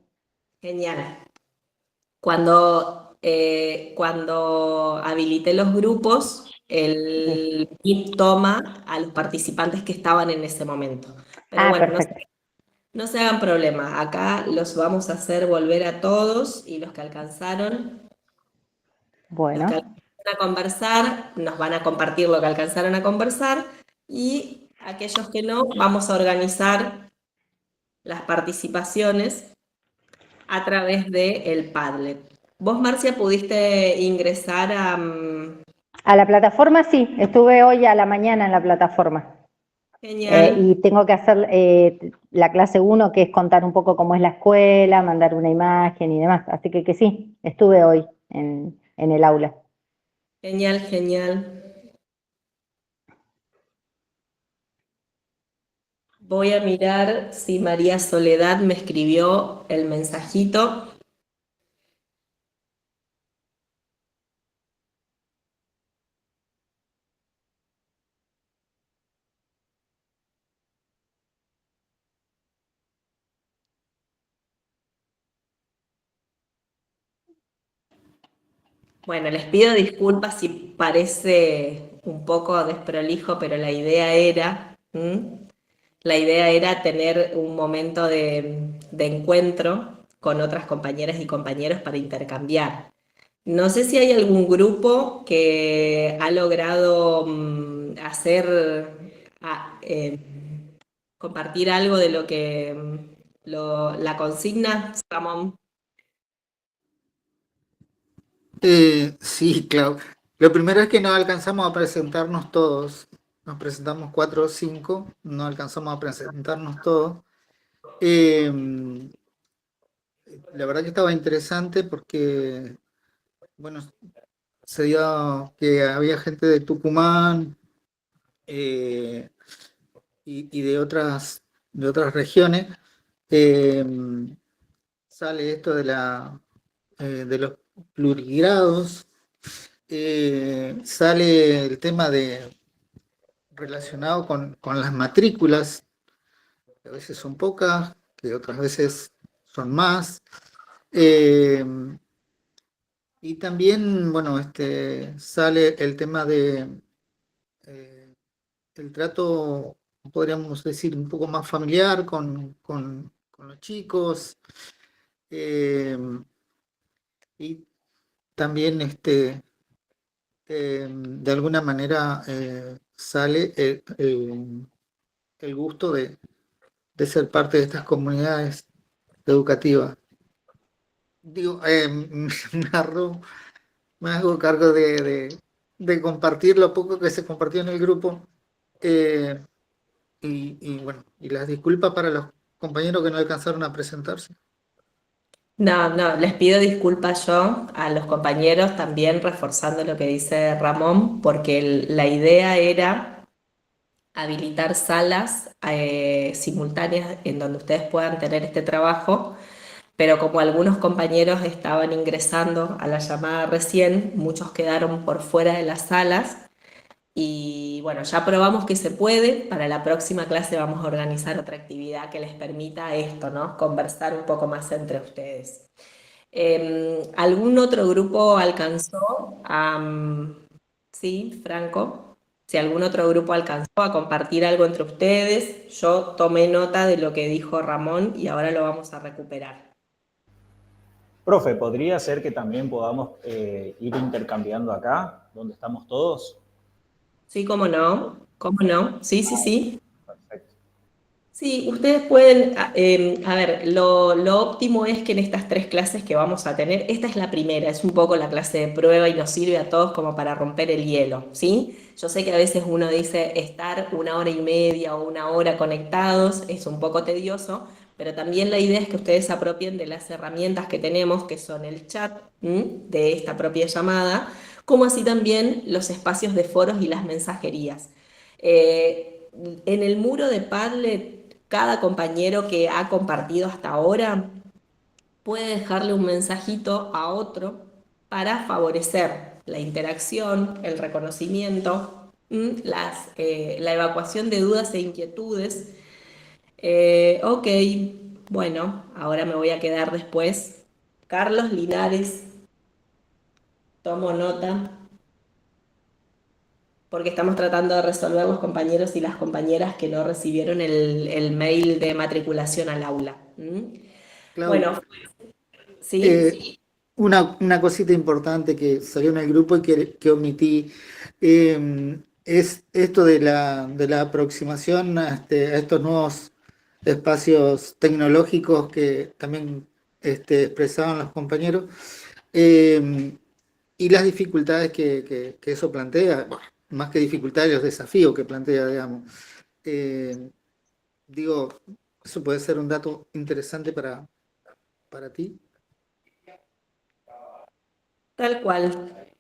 Genial. Cuando habilité los grupos, Sí. el Meet toma a los participantes que estaban en ese momento. Pero Ah, bueno, perfecto. no se hagan problema, acá los vamos a hacer volver a todos y los que Bueno, alcanzaron a conversar, nos van a compartir lo que alcanzaron a conversar y aquellos que no, vamos a organizar las participaciones a través del Padlet. Vos, Marcia, pudiste ingresar a la plataforma sí, estuve hoy a la mañana en la plataforma. Genial, Y tengo que hacer la clase 1, que es contar un poco cómo es la escuela, mandar una imagen y demás. Así que sí, estuve hoy en en el aula. Genial, genial. Voy a mirar si María Soledad me escribió el mensajito. Bueno, les pido disculpas si parece un poco desprolijo, pero la idea era tener un momento de encuentro con otras compañeras y compañeros para intercambiar. No sé si hay algún grupo que ha logrado compartir algo de lo que la consigna, Ramón. Sí, claro. Lo primero es que no alcanzamos a presentarnos todos. Nos presentamos 4 o 5, no alcanzamos a presentarnos todos. La verdad que estaba interesante porque, bueno, se dio que había gente de Tucumán eh, y de otras regiones. Eh, Sale esto de los plurigrados. Sale el tema relacionado con las matrículas, que a veces son pocas, que otras veces son más. Eh, y también, bueno, sale el tema de el trato, podríamos decir, un poco más familiar con los chicos. eh, y también de alguna manera sale el gusto de ser parte de estas comunidades educativas. Digo, me hago cargo de compartir lo poco que se compartió en el grupo. eh, y bueno, y las disculpas para los compañeros que no alcanzaron a presentarse. No, no, les pido disculpas yo a los compañeros también reforzando lo que dice Ramón, porque la idea era habilitar salas simultáneas en donde ustedes puedan tener este trabajo, pero como algunos compañeros estaban ingresando a la llamada recién, muchos quedaron por fuera de las salas. Y bueno, ya probamos que se puede. Para la próxima clase vamos a organizar otra actividad que les permita esto, ¿no? Conversar un poco más entre ustedes. ¿Algún otro grupo alcanzó sí, Franco? Si algún otro grupo alcanzó a compartir algo entre ustedes, yo tomé nota de lo que dijo Ramón y ahora lo vamos a recuperar. Profe, ¿podría ser que también podamos ir intercambiando acá, donde estamos todos? Sí, cómo no, cómo no. Sí, sí, sí. Perfecto. Sí, ustedes pueden, a ver, lo óptimo es que en estas 3 clases que vamos a tener, esta es la primera, es un poco la clase de prueba y nos sirve a todos como para romper el hielo, ¿sí? Yo sé que a veces uno dice estar 1 hora y media o 1 hora conectados es un poco tedioso, pero también la idea es que ustedes se apropien de las herramientas que tenemos, que son el chat, de esta propia llamada, como así también los espacios de foros y las mensajerías. En el muro de Padlet, cada compañero que ha compartido hasta ahora puede dejarle un mensajito a otro para favorecer la interacción, el reconocimiento, la evacuación de dudas e inquietudes. Ok, bueno, ahora me voy a quedar después. Carlos Linares, tomo nota, porque estamos tratando de resolver los compañeros y las compañeras que no recibieron el mail de matriculación al aula. Clau, Bueno, sí, una cosita importante que salió en el grupo y que omití, es esto de la aproximación a estos nuevos espacios tecnológicos que también expresaban los compañeros, eh, y las dificultades que eso plantea, bueno, más que dificultades, los desafíos que plantea, digamos. Eh, Digo, eso puede ser un dato interesante para ti. Tal cual.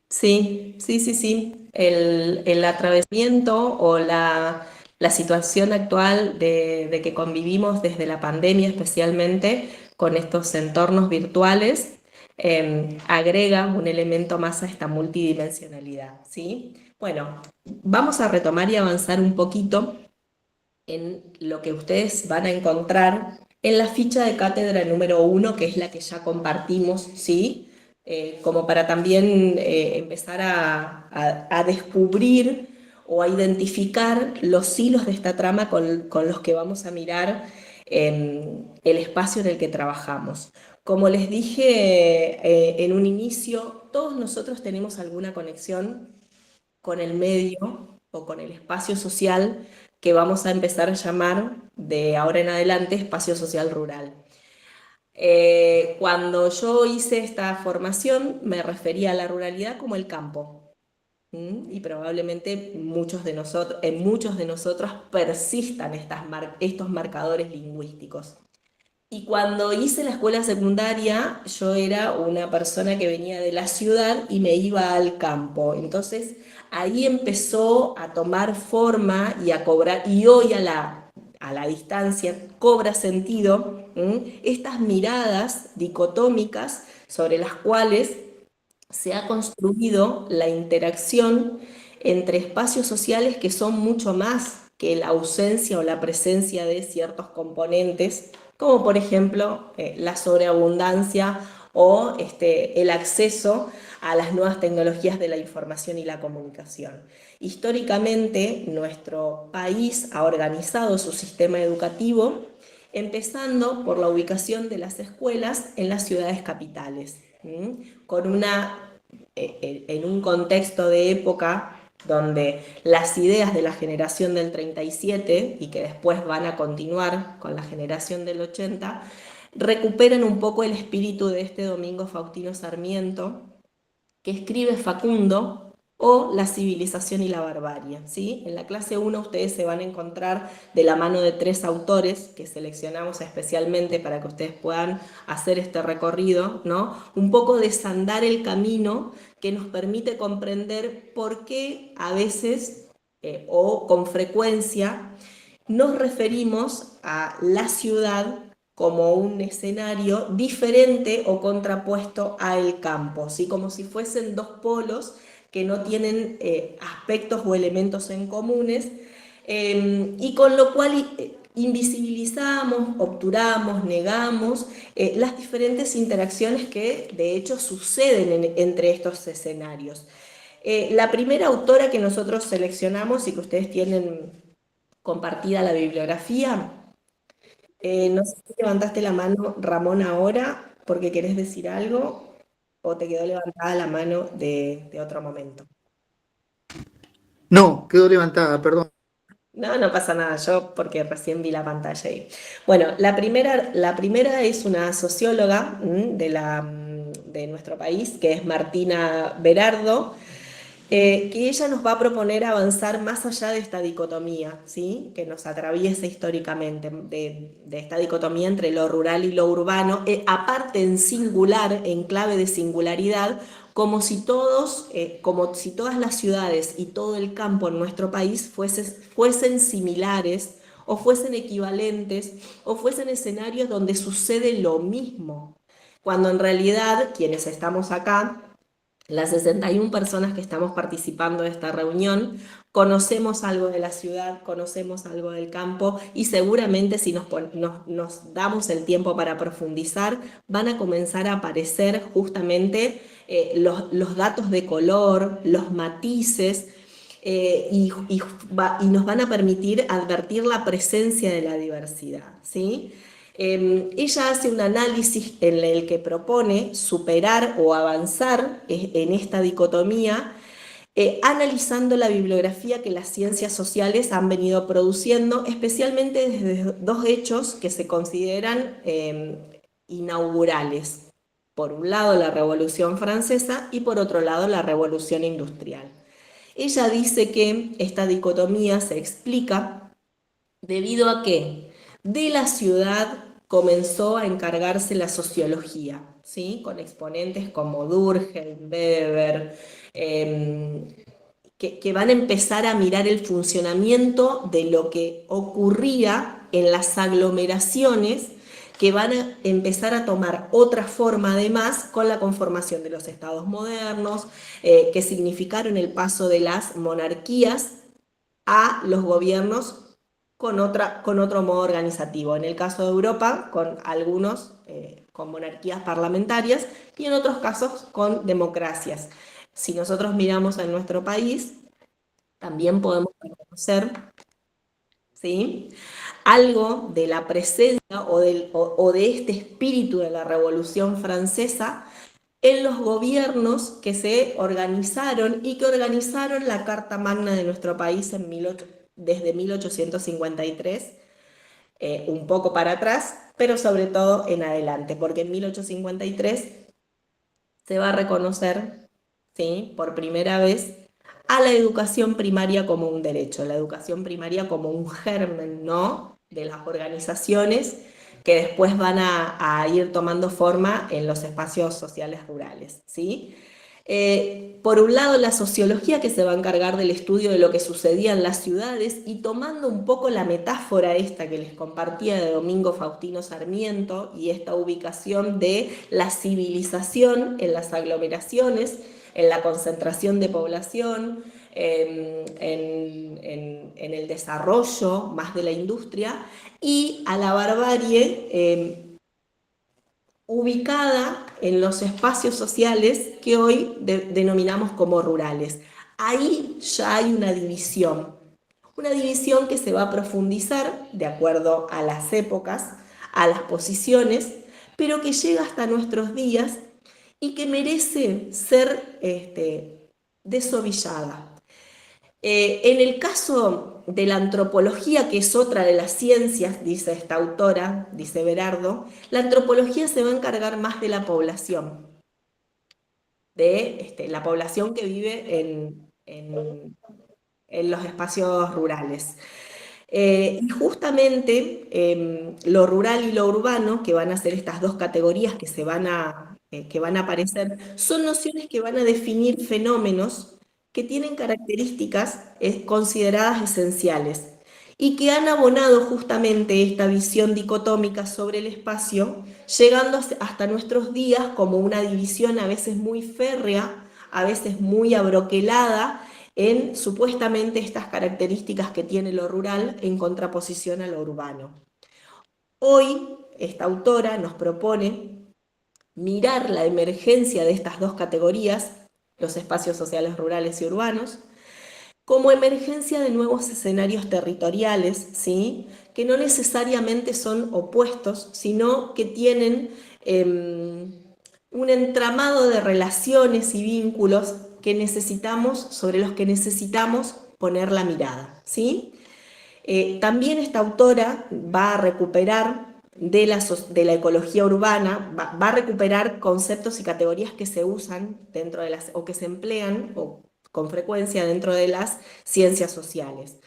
Sí, sí, sí, sí. El atravesamiento o la situación actual de que convivimos desde la pandemia especialmente con estos entornos virtuales agrega un elemento más a esta multidimensionalidad, ¿sí? Bueno, vamos a retomar y avanzar un poquito en lo que ustedes van a encontrar en la ficha de cátedra número 1, que es la que ya compartimos, ¿sí? Como para también empezar a descubrir o a identificar los hilos de esta trama con los que vamos a mirar el espacio en el que trabajamos. Como les dije en un inicio, todos nosotros tenemos alguna conexión con el medio o con el espacio social que vamos a empezar a llamar de ahora en adelante espacio social rural. Cuando yo hice esta formación me refería a la ruralidad como el campo. Y probablemente en muchos de nosotros persistan estos marcadores lingüísticos. Y cuando hice la escuela secundaria, yo era una persona que venía de la ciudad y me iba al campo. Entonces, ahí empezó a tomar forma y a cobrar, y hoy a la distancia cobra sentido estas miradas dicotómicas sobre las cuales se ha construido la interacción entre espacios sociales que son mucho más que la ausencia o la presencia de ciertos componentes, como por ejemplo la sobreabundancia o el acceso a las nuevas tecnologías de la información y la comunicación. Históricamente, nuestro país ha organizado su sistema educativo empezando por la ubicación de las escuelas en las ciudades capitales, con en un contexto de época donde las ideas de la generación del 37 y que después van a continuar con la generación del 80, recuperan un poco el espíritu de este Domingo Faustino Sarmiento, que escribe Facundo, o La civilización y la barbarie, ¿sí? En la clase 1 ustedes se van a encontrar de la mano de 3 autores que seleccionamos especialmente para que ustedes puedan hacer este recorrido, ¿no? Un poco desandar el camino que nos permite comprender por qué a veces o con frecuencia nos referimos a la ciudad como un escenario diferente o contrapuesto al campo, ¿sí? Como si fuesen dos polos que no tienen aspectos o elementos en comunes, y con lo cual invisibilizamos, obturamos, negamos las diferentes interacciones que de hecho suceden entre estos escenarios. La primera autora que nosotros seleccionamos y que ustedes tienen compartida la bibliografía, no sé si levantaste la mano, Ramón, ahora porque querés decir algo o te quedó levantada la mano de otro momento. No, quedó levantada, perdón. No, no pasa nada, yo porque recién vi la pantalla ahí. Bueno, la primera es una socióloga de nuestro país, que es Martina Berardo, que ella nos va a proponer avanzar más allá de esta dicotomía, ¿sí? Que nos atraviesa históricamente, de esta dicotomía entre lo rural y lo urbano, aparte en singular, en clave de singularidad, como si todas las ciudades y todo el campo en nuestro país fuesen similares o fuesen equivalentes o fuesen escenarios donde sucede lo mismo, cuando en realidad quienes estamos acá, las 61 personas que estamos participando de esta reunión, conocemos algo de la ciudad, conocemos algo del campo y seguramente si nos damos el tiempo para profundizar, van a comenzar a aparecer justamente los datos de color, los matices, y nos van a permitir advertir la presencia de la diversidad, ¿sí? Ella hace un análisis en el que propone superar o avanzar en esta dicotomía, analizando la bibliografía que las ciencias sociales han venido produciendo, especialmente desde dos hechos que se consideran inaugurales. Por un lado, la Revolución Francesa y por otro lado, la Revolución Industrial. Ella dice que esta dicotomía se explica debido a que de la ciudad comenzó a encargarse la sociología, ¿sí? Con exponentes como Durkheim, Weber, que van a empezar a mirar el funcionamiento de lo que ocurría en las aglomeraciones, que van a empezar a tomar otra forma además con la conformación de los estados modernos, que significaron el paso de las monarquías a los gobiernos con otro modo organizativo. En el caso de Europa, con algunos con monarquías parlamentarias y en otros casos con democracias. Si nosotros miramos en nuestro país, también podemos reconocer, ¿sí?, algo de la presencia o de este espíritu de la Revolución Francesa en los gobiernos que se organizaron y que organizaron la Carta Magna de nuestro país desde 1853, un poco para atrás, pero sobre todo en adelante, porque en 1853 se va a reconocer, ¿sí?, por primera vez a la educación primaria como un derecho, la educación primaria como un germen, ¿no?, de las organizaciones que después van a ir tomando forma en los espacios sociales rurales, ¿sí? Por un lado, la sociología, que se va a encargar del estudio de lo que sucedía en las ciudades, y tomando un poco la metáfora esta que les compartía de Domingo Faustino Sarmiento y esta ubicación de la civilización en las aglomeraciones, en la concentración de población, en el desarrollo más de la industria, y a la barbarie ubicada en los espacios sociales que hoy denominamos como rurales. Ahí ya hay una división que se va a profundizar de acuerdo a las épocas, a las posiciones, pero que llega hasta nuestros días y que merece ser desovillada. En el caso de la antropología, que es otra de las ciencias, dice esta autora, dice Berardo, la antropología se va a encargar más de la población, de la población que vive en los espacios rurales. Y justamente lo rural y lo urbano, que van a ser estas dos categorías que van a aparecer, son nociones que van a definir fenómenos que tienen características consideradas esenciales y que han abonado justamente esta visión dicotómica sobre el espacio, llegando hasta nuestros días como una división a veces muy férrea, a veces muy abroquelada, en supuestamente estas características que tiene lo rural en contraposición a lo urbano. Hoy, esta autora nos propone mirar la emergencia de estas dos categorías, los espacios sociales rurales y urbanos, como emergencia de nuevos escenarios territoriales, ¿sí?, que no necesariamente son opuestos, sino que tienen un entramado de relaciones y vínculos sobre los que necesitamos poner la mirada, ¿sí? También esta autora va a recuperar de la ecología urbana, va a recuperar conceptos y categorías que se usan dentro de o que se emplean con frecuencia dentro de las ciencias sociales.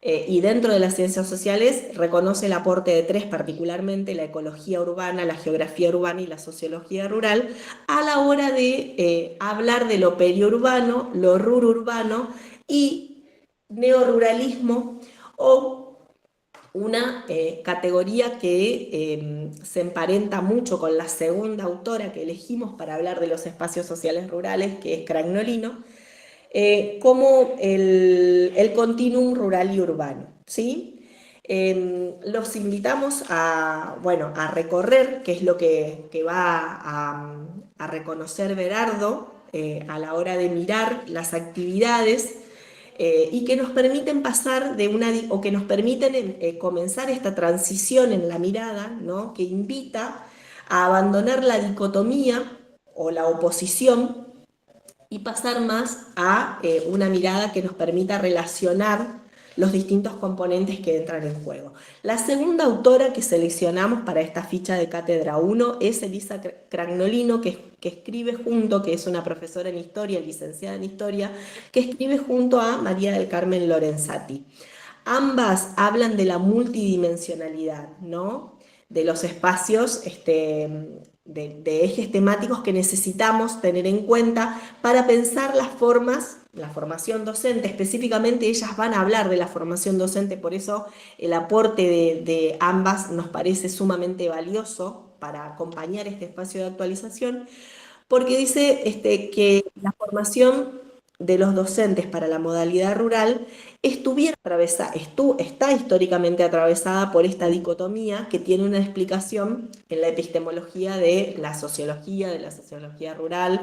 Y dentro de las ciencias sociales reconoce el aporte de tres, particularmente la ecología urbana, la geografía urbana y la sociología rural, a la hora de hablar de lo periurbano, lo rururbano y neoruralismo, o una categoría que se emparenta mucho con la segunda autora que elegimos para hablar de los espacios sociales rurales, que es Cragnolino, como el continuum rural y urbano, ¿sí? Los invitamos a recorrer, que es lo que va a reconocer Berardo a la hora de mirar las actividades y que nos permiten pasar que nos permiten comenzar esta transición en la mirada, ¿no?, que invita a abandonar la dicotomía o la oposición y pasar más a una mirada que nos permita relacionar los distintos componentes que entran en juego. La segunda autora que seleccionamos para esta ficha de Cátedra 1 es Elisa Cragnolino, que escribe junto, que es una profesora en Historia, licenciada en Historia, que escribe junto a María del Carmen Lorenzati. Ambas hablan de la multidimensionalidad, ¿no?, los espacios de ejes temáticos que necesitamos tener en cuenta para pensar las formas, la formación docente. Específicamente ellas van a hablar de la formación docente, por eso el aporte de ambas nos parece sumamente valioso para acompañar este espacio de actualización, porque dice que la formación de los docentes para la modalidad rural está históricamente atravesada por esta dicotomía que tiene una explicación en la epistemología de la sociología rural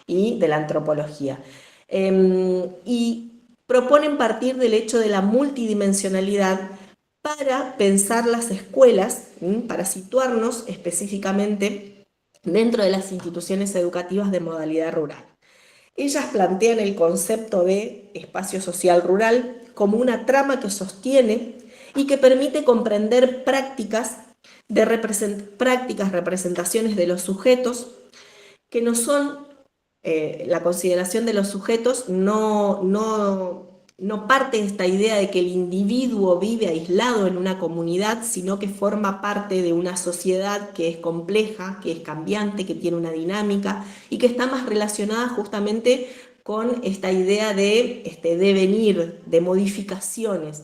y de la antropología. Y proponen partir del hecho de la multidimensionalidad para pensar las escuelas, para situarnos específicamente dentro de las instituciones educativas de modalidad rural. Ellas plantean el concepto de espacio social rural como una trama que sostiene y que permite comprender representaciones de los sujetos que no son, la consideración de los sujetos no parte de esta idea de que el individuo vive aislado en una comunidad, sino que forma parte de una sociedad que es compleja, que es cambiante, que tiene una dinámica y que está más relacionada justamente con esta idea de devenir, de modificaciones.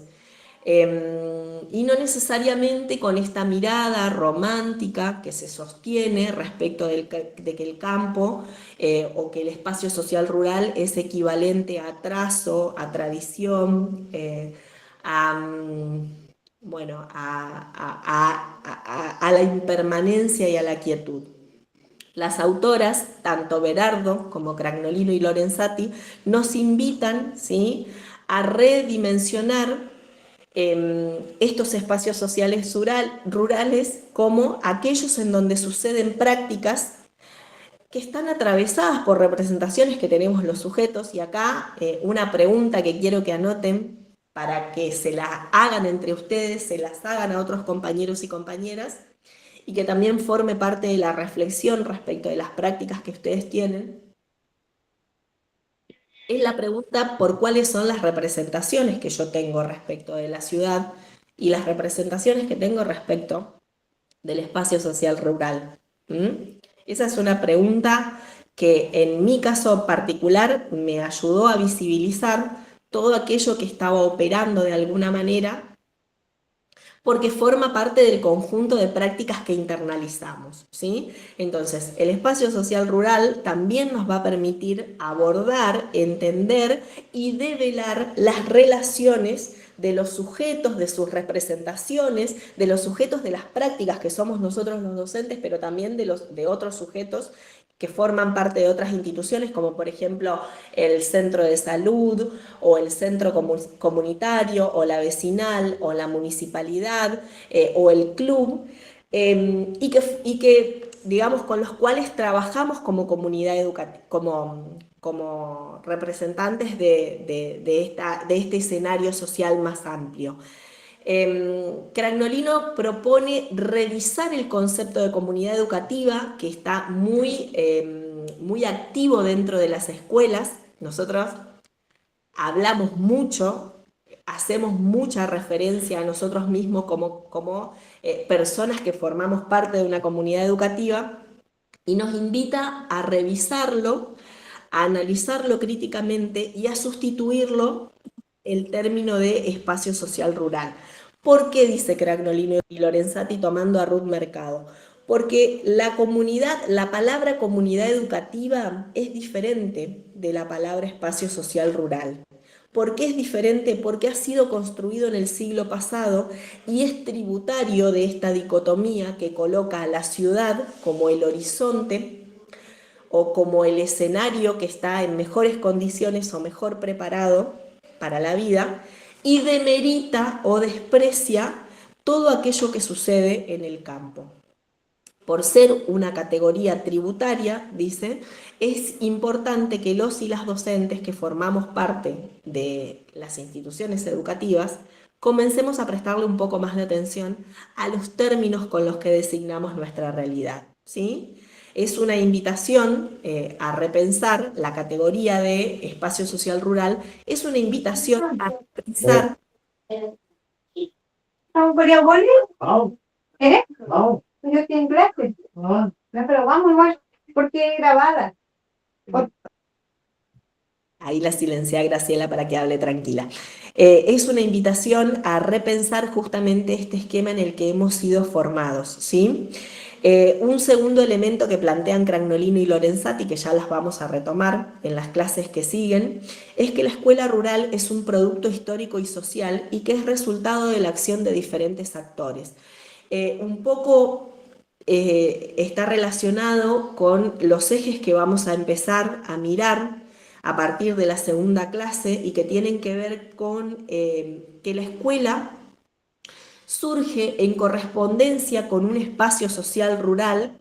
Y no necesariamente con esta mirada romántica que se sostiene respecto de que el campo o que el espacio social rural es equivalente a atraso, a tradición, bueno, a la impermanencia y a la quietud. Las autoras, tanto Berardo como Cragnolino y Lorenzati, nos invitan, ¿sí?, a redimensionar estos espacios sociales rurales como aquellos en donde suceden prácticas que están atravesadas por representaciones que tenemos los sujetos. Y acá una pregunta que quiero que anoten para que se la hagan entre ustedes, se las hagan a otros compañeros y compañeras, y que también forme parte de la reflexión respecto de las prácticas que ustedes tienen. Es la pregunta por cuáles son las representaciones que yo tengo respecto de la ciudad y las representaciones que tengo respecto del espacio social rural. Esa es una pregunta que en mi caso particular me ayudó a visibilizar todo aquello que estaba operando de alguna manera, porque forma parte del conjunto de prácticas que internalizamos, ¿sí? Entonces, el espacio social rural también nos va a permitir abordar, entender y develar las relaciones de los sujetos, de sus representaciones, de los sujetos de las prácticas que somos nosotros los docentes, pero también de otros sujetos que forman parte de otras instituciones, como por ejemplo el centro de salud, o el centro comunitario, o la vecinal, o la municipalidad, o el club, y que, digamos, con los cuales trabajamos como comunidad educativa, como representantes de este escenario social más amplio. Cragnolino propone revisar el concepto de comunidad educativa, que está muy activo dentro de las escuelas. Nosotros hablamos mucho, hacemos mucha referencia a nosotros mismos como personas que formamos parte de una comunidad educativa, y nos invita a revisarlo, a analizarlo críticamente y a sustituirlo el término de espacio social rural. ¿Por qué dice Cragnolino y Lorenzati tomando a Ruth Mercado? Porque la palabra comunidad educativa es diferente de la palabra espacio social rural. ¿Por qué es diferente? Porque ha sido construido en el siglo pasado y es tributario de esta dicotomía que coloca a la ciudad como el horizonte o como el escenario que está en mejores condiciones o mejor preparado para la vida, y demerita o desprecia todo aquello que sucede en el campo. Por ser una categoría tributaria, dice, es importante que los y las docentes que formamos parte de las instituciones educativas comencemos a prestarle un poco más de atención a los términos con los que designamos nuestra realidad, ¿sí? Es una invitación a repensar la categoría de espacio social rural, es una invitación a pensar ¿Eh? No. Yo estoy en clase. No, pero vamos igual, porque es grabada. Ahí la silencié a Graciela para que hable tranquila. Es una invitación a repensar justamente este esquema en el que hemos sido formados, ¿sí? Un segundo elemento que plantean Cragnolino y Lorenzati, que ya las vamos a retomar en las clases que siguen, es que la escuela rural es un producto histórico y social y que es resultado de la acción de diferentes actores. Un poco está relacionado con los ejes que vamos a empezar a mirar a partir de la segunda clase y que tienen que ver con que la escuela surge en correspondencia con un espacio social rural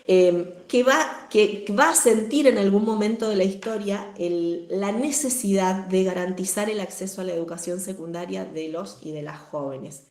que va a sentir en algún momento de la historia la necesidad de garantizar el acceso a la educación secundaria de los y de las jóvenes.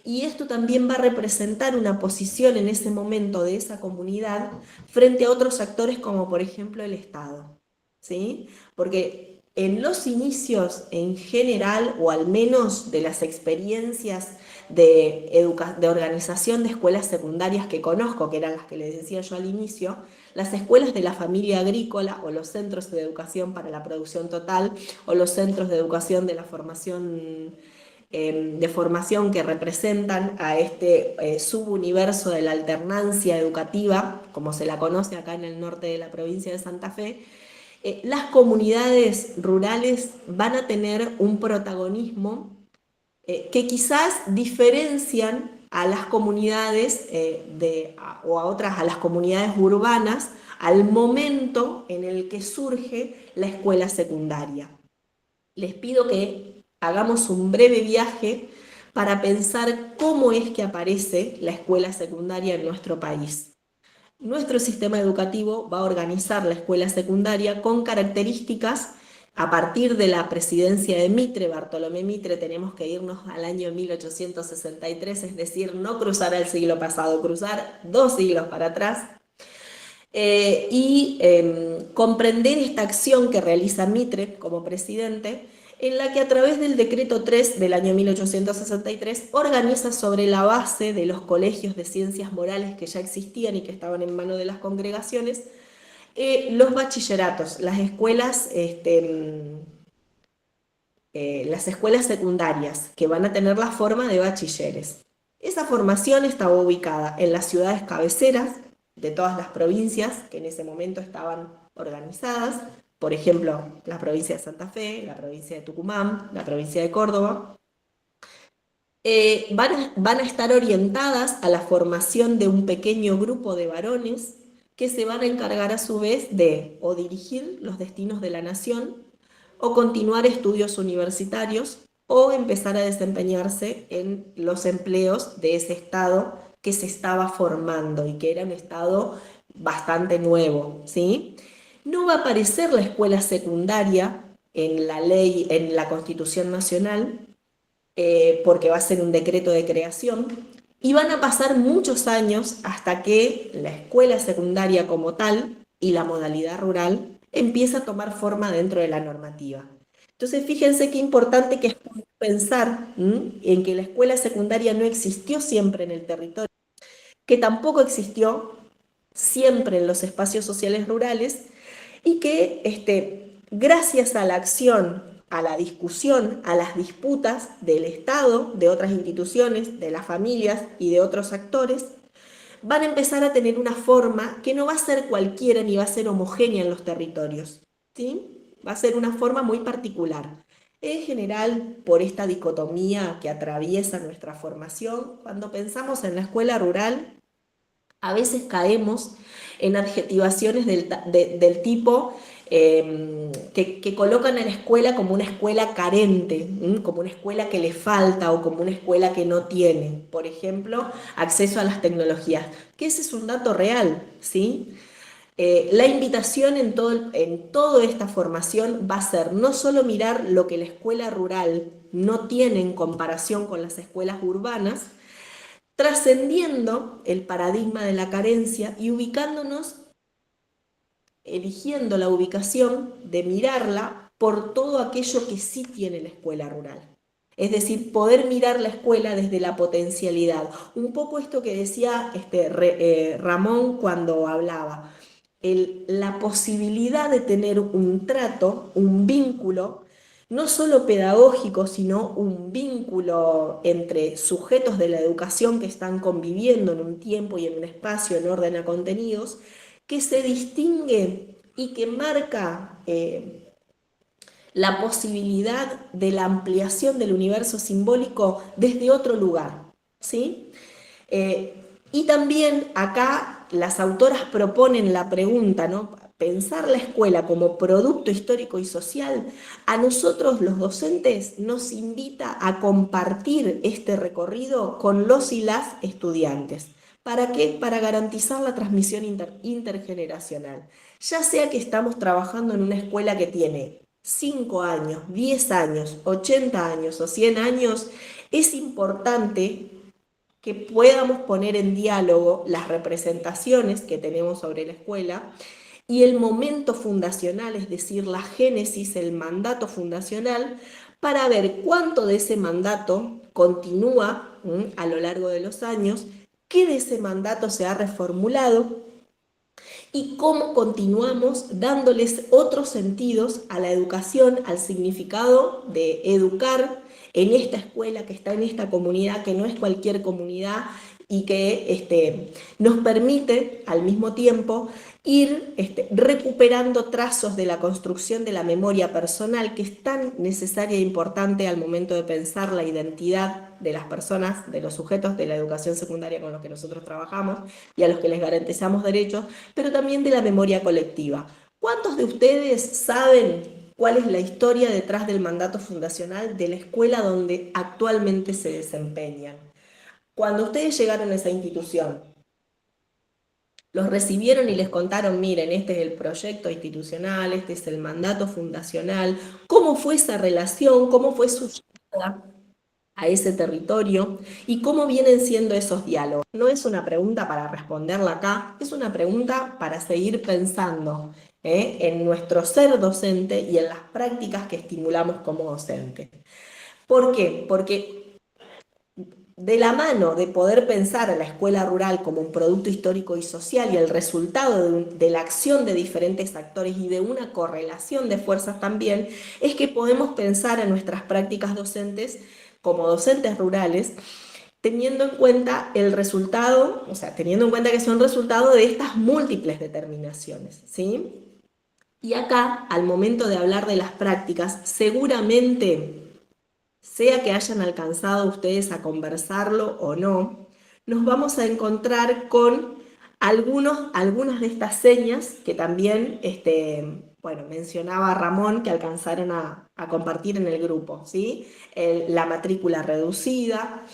Y esto también va a representar una posición en ese momento de esa comunidad frente a otros actores como por ejemplo el Estado, ¿sí? Porque en los inicios en general, o al menos de las experiencias de organización de escuelas secundarias que conozco, que eran las que les decía yo al inicio, las escuelas de la familia agrícola o los centros de educación para la producción total o los centros de educación de la formación que representan a este subuniverso de la alternancia educativa, como se la conoce acá en el norte de la provincia de Santa Fe, las comunidades rurales van a tener un protagonismo que quizás diferencian a las comunidades o a otras, a las comunidades urbanas, al momento en el que surge la escuela secundaria. Les pido que hagamos un breve viaje para pensar cómo es que aparece la escuela secundaria en nuestro país. Nuestro sistema educativo va a organizar la escuela secundaria con características a partir de la presidencia de Mitre, Bartolomé Mitre. Tenemos que irnos al año 1863, es decir, no cruzar al siglo pasado, cruzar 2 siglos para atrás, comprender esta acción que realiza Mitre como presidente, en la que a través del decreto 3 del año 1863 organiza sobre la base de los colegios de ciencias morales que ya existían y que estaban en manos de las congregaciones, los bachilleratos, las escuelas secundarias, que van a tener la forma de bachilleres. Esa formación estaba ubicada en las ciudades cabeceras de todas las provincias que en ese momento estaban organizadas, por ejemplo, la provincia de Santa Fe, la provincia de Tucumán, la provincia de Córdoba. Van a estar orientadas a la formación de un pequeño grupo de varones que se van a encargar a su vez de o dirigir los destinos de la nación, o continuar estudios universitarios, o empezar a desempeñarse en los empleos de ese Estado que se estaba formando y que era un Estado bastante nuevo, ¿sí? No va a aparecer la escuela secundaria en la ley, en la Constitución Nacional, porque va a ser un decreto de creación, y van a pasar muchos años hasta que la escuela secundaria como tal y la modalidad rural empieza a tomar forma dentro de la normativa. Entonces, fíjense qué importante que es pensar en que la escuela secundaria no existió siempre en el territorio, que tampoco existió siempre en los espacios sociales rurales, y que gracias a la acción, a la discusión, a las disputas del Estado, de otras instituciones, de las familias y de otros actores, van a empezar a tener una forma que no va a ser cualquiera ni va a ser homogénea en los territorios, ¿sí? Va a ser una forma muy particular. En general, por esta dicotomía que atraviesa nuestra formación, cuando pensamos en la escuela rural, a veces caemos en adjetivaciones del tipo que colocan a la escuela como una escuela carente, como una escuela que le falta o como una escuela que no tiene, por ejemplo, acceso a las tecnologías, que ese es un dato real, ¿sí? La invitación en toda esta formación va a ser no solo mirar lo que la escuela rural no tiene en comparación con las escuelas urbanas, trascendiendo el paradigma de la carencia y ubicándonos, eligiendo la ubicación de mirarla por todo aquello que sí tiene la escuela rural. Es decir, poder mirar la escuela desde la potencialidad. Un poco esto que decía Ramón cuando hablaba, la posibilidad de tener un trato, un vínculo, no solo pedagógico, sino un vínculo entre sujetos de la educación que están conviviendo en un tiempo y en un espacio en orden a contenidos, que se distingue y que marca la posibilidad de la ampliación del universo simbólico desde otro lugar, ¿sí? Y también acá las autoras proponen la pregunta, ¿no? Pensar la escuela como producto histórico y social, a nosotros los docentes nos invita a compartir este recorrido con los y las estudiantes. ¿Para qué? Para garantizar la transmisión intergeneracional. Ya sea que estamos trabajando en una escuela que tiene 5 años, 10 años, 80 años o 100 años, es importante que podamos poner en diálogo las representaciones que tenemos sobre la escuela y el momento fundacional, es decir, la génesis, el mandato fundacional, para ver cuánto de ese mandato continúa a lo largo de los años, qué de ese mandato se ha reformulado y cómo continuamos dándoles otros sentidos a la educación, al significado de educar en esta escuela que está en esta comunidad, que no es cualquier comunidad y que nos permite al mismo tiempo ir recuperando trazos de la construcción de la memoria personal, que es tan necesaria e importante al momento de pensar la identidad de las personas, de los sujetos de la educación secundaria con los que nosotros trabajamos y a los que les garantizamos derechos, pero también de la memoria colectiva. ¿Cuántos de ustedes saben cuál es la historia detrás del mandato fundacional de la escuela donde actualmente se desempeñan? Cuando ustedes llegaron a esa institución, los recibieron y les contaron, miren, este es el proyecto institucional, este es el mandato fundacional, cómo fue esa relación, cómo fue su llegada a ese territorio y cómo vienen siendo esos diálogos. No es una pregunta para responderla acá, es una pregunta para seguir pensando en nuestro ser docente y en las prácticas que estimulamos como docentes. ¿Por qué? Porque de la mano de poder pensar a la escuela rural como un producto histórico y social y el resultado de la acción de diferentes actores y de una correlación de fuerzas también, es que podemos pensar en nuestras prácticas docentes como docentes rurales, teniendo en cuenta el resultado, o sea, teniendo en cuenta que son resultado de estas múltiples determinaciones, ¿sí? Y acá, al momento de hablar de las prácticas, seguramente sea que hayan alcanzado ustedes a conversarlo o no, nos vamos a encontrar con algunas de estas señas que también bueno, mencionaba Ramón, que alcanzaron a compartir en el grupo, ¿sí? La matrícula reducida,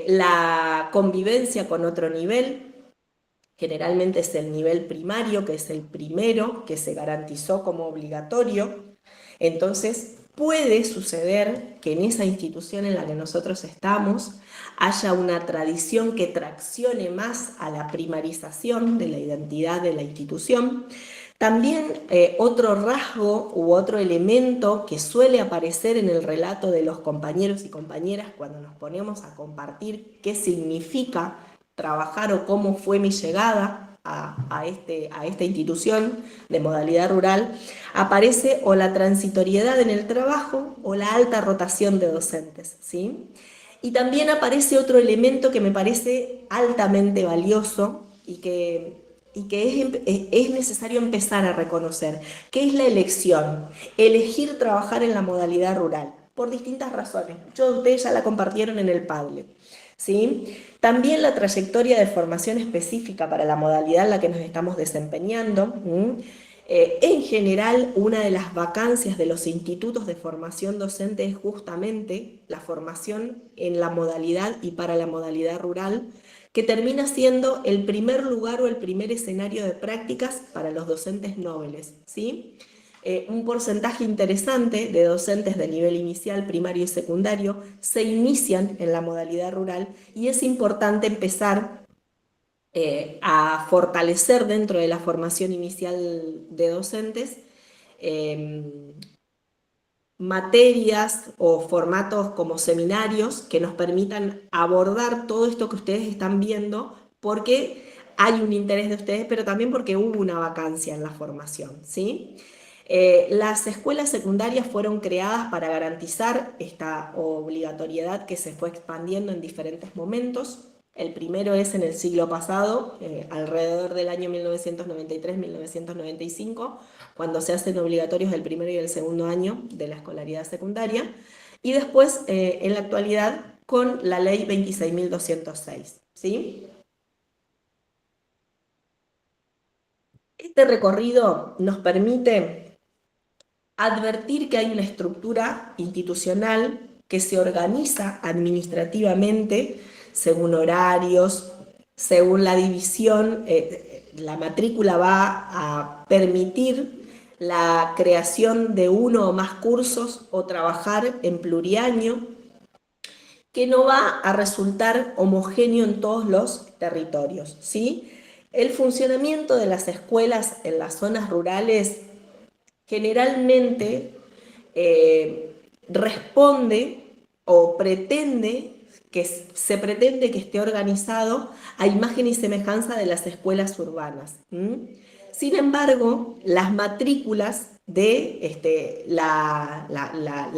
la convivencia con otro nivel, generalmente es el nivel primario, que es el primero que se garantizó como obligatorio. Entonces, puede suceder que en esa institución en la que nosotros estamos haya una tradición que traccione más a la primarización de la identidad de la institución. También otro rasgo u otro elemento que suele aparecer en el relato de los compañeros y compañeras cuando nos ponemos a compartir qué significa trabajar o cómo fue mi llegada a esta institución de modalidad rural, aparece o la transitoriedad en el trabajo o la alta rotación de docentes, ¿sí? Y también aparece otro elemento que me parece altamente valioso y que es necesario empezar a reconocer, que es la elección, elegir trabajar en la modalidad rural, por distintas razones. Muchos de ustedes ya la compartieron en el Padlet, ¿sí? También la trayectoria de formación específica para la modalidad en la que nos estamos desempeñando. En general, una de las vacancias de los institutos de formación docente es justamente la formación en la modalidad y para la modalidad rural, que termina siendo el primer lugar o el primer escenario de prácticas para los docentes nobles, ¿sí? Un porcentaje interesante de docentes de nivel inicial, primario y secundario se inician en la modalidad rural y es importante empezar a fortalecer dentro de la formación inicial de docentes materias o formatos como seminarios que nos permitan abordar todo esto que ustedes están viendo, porque hay un interés de ustedes, pero también porque hubo una vacancia en la formación, ¿sí? Las escuelas secundarias fueron creadas para garantizar esta obligatoriedad que se fue expandiendo en diferentes momentos. El primero es en el siglo pasado, alrededor del año 1993-1995, cuando se hacen obligatorios el primero y el segundo año de la escolaridad secundaria, y después, en la actualidad, con la ley 26.206, ¿sí? Este recorrido nos permite advertir que hay una estructura institucional que se organiza administrativamente según horarios, según la división. La matrícula va a permitir la creación de uno o más cursos o trabajar en pluriaño, que no va a resultar homogéneo en todos los territorios, ¿sí? El funcionamiento de las escuelas en las zonas rurales generalmente responde o se pretende que esté organizado a imagen y semejanza de las escuelas urbanas. Sin embargo, las matrículas de la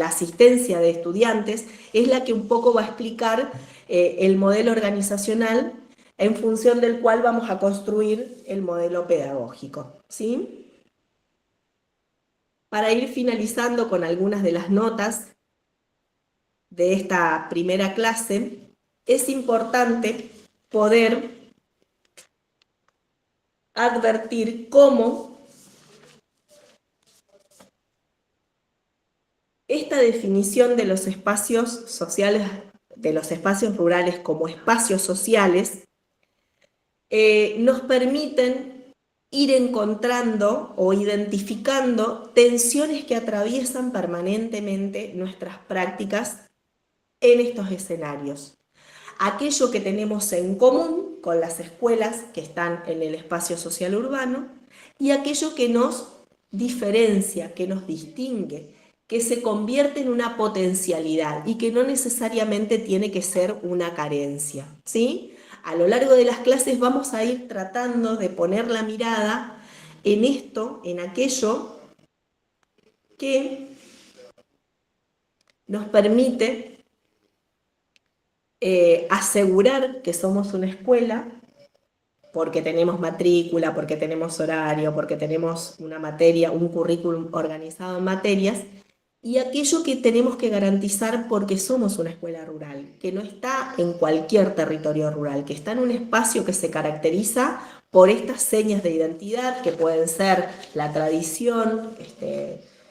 asistencia de estudiantes es la que un poco va a explicar el modelo organizacional en función del cual vamos a construir el modelo pedagógico, ¿sí? Para ir finalizando con algunas de las notas de esta primera clase, es importante poder advertir cómo esta definición de los espacios sociales, de los espacios rurales como espacios sociales, nos permiten ir encontrando o identificando tensiones que atraviesan permanentemente nuestras prácticas en estos escenarios. Aquello que tenemos en común con las escuelas que están en el espacio social urbano y aquello que nos diferencia, que nos distingue, que se convierte en una potencialidad y que no necesariamente tiene que ser una carencia, ¿sí? A lo largo de las clases vamos a ir tratando de poner la mirada en esto, en aquello que nos permite asegurar que somos una escuela, porque tenemos matrícula, porque tenemos horario, porque tenemos una materia, un currículum organizado en materias, y aquello que tenemos que garantizar porque somos una escuela rural, que no está en cualquier territorio rural, que está en un espacio que se caracteriza por estas señas de identidad, que pueden ser la tradición,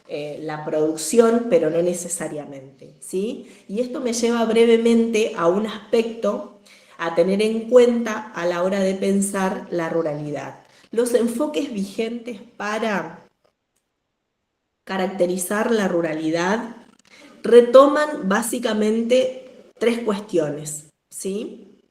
la producción, pero no necesariamente, ¿sí? Y esto me lleva brevemente a un aspecto a tener en cuenta a la hora de pensar la ruralidad. Los enfoques vigentes para caracterizar la ruralidad retoman básicamente tres cuestiones, ¿sí?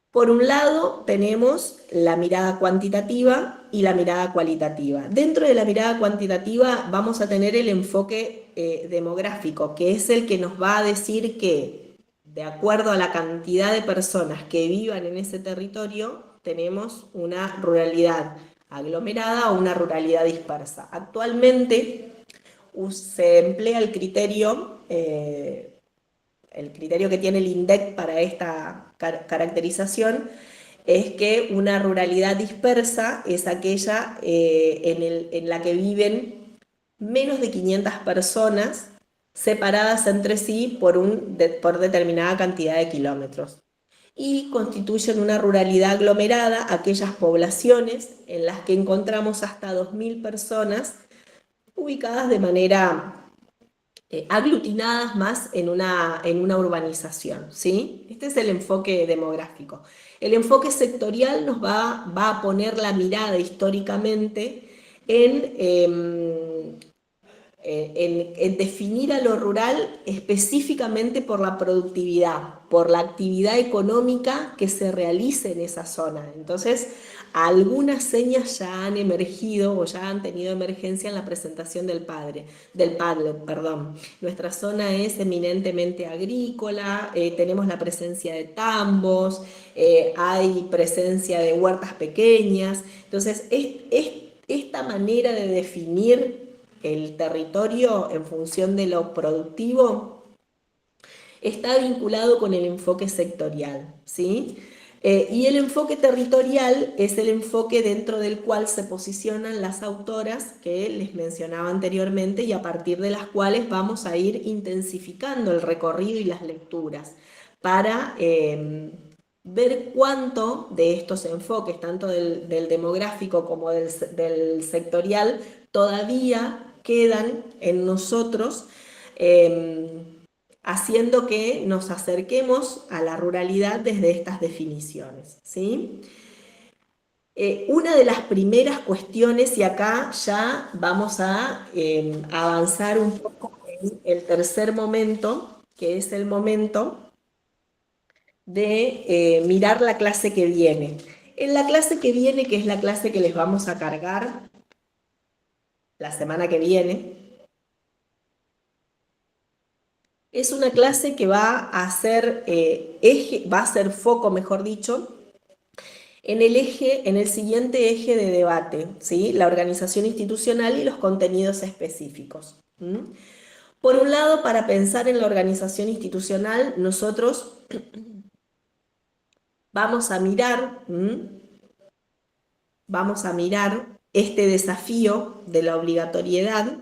Por un lado tenemos la mirada cuantitativa y la mirada cualitativa. Dentro de la mirada cuantitativa vamos a tener el enfoque demográfico, que es el que nos va a decir que, de acuerdo a la cantidad de personas que vivan en ese territorio, tenemos una ruralidad aglomerada o una ruralidad dispersa. Actualmente se emplea el criterio que tiene el INDEC para esta caracterización, es que una ruralidad dispersa es aquella en la que viven menos de 500 personas separadas entre sí por determinada cantidad de kilómetros. Y constituyen una ruralidad aglomerada aquellas poblaciones en las que encontramos hasta 2.000 personas ubicadas de manera aglutinadas más en una urbanización, ¿sí? Este es el enfoque demográfico. El enfoque sectorial nos va a poner la mirada históricamente en en definir a lo rural específicamente por la productividad, por la actividad económica que se realice en esa zona. Entonces, algunas señas ya han emergido o ya han tenido emergencia en la presentación del Padlet, perdón. Nuestra zona es eminentemente agrícola, tenemos la presencia de tambos, hay presencia de huertas pequeñas. Entonces, esta manera de definir el territorio en función de lo productivo está vinculado con el enfoque sectorial, ¿sí? Y el enfoque territorial es el enfoque dentro del cual se posicionan las autoras que les mencionaba anteriormente y a partir de las cuales vamos a ir intensificando el recorrido y las lecturas para ver cuánto de estos enfoques, tanto del demográfico como del sectorial, todavía quedan en nosotros, haciendo que nos acerquemos a la ruralidad desde estas definiciones, ¿sí? Una de las primeras cuestiones, y acá ya vamos a avanzar un poco en el tercer momento, que es el momento de mirar la clase que viene. En la clase que viene, que es la clase que les vamos a cargar la semana que viene, es una clase que va a ser va a ser foco, mejor dicho, en el siguiente eje de debate, ¿sí? La organización institucional y los contenidos específicos. Por un lado, para pensar en la organización institucional, nosotros vamos a mirar este desafío de la obligatoriedad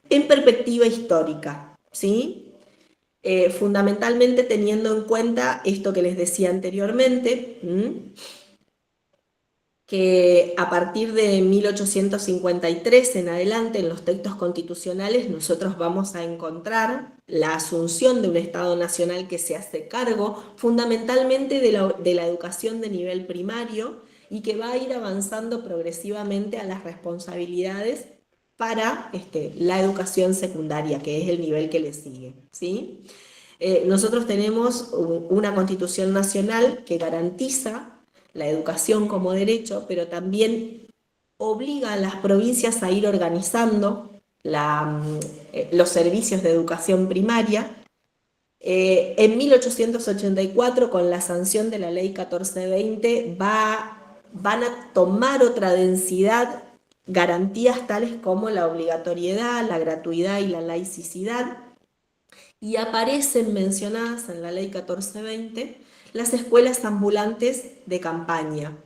en perspectiva histórica, ¿sí? Fundamentalmente teniendo en cuenta esto que les decía anteriormente, que a partir de 1853 en adelante en los textos constitucionales nosotros vamos a encontrar la asunción de un Estado nacional que se hace cargo fundamentalmente de la educación de nivel primario y que va a ir avanzando progresivamente a las responsabilidades para la educación secundaria, que es el nivel que le sigue, ¿sí? Nosotros tenemos una Constitución Nacional que garantiza la educación como derecho, pero también obliga a las provincias a ir organizando los servicios de educación primaria. En 1884, con la sanción de la Ley 1420, van a tomar otra densidad garantías tales como la obligatoriedad, la gratuidad y la laicidad, y aparecen mencionadas en la Ley 1420 las escuelas ambulantes de campaña,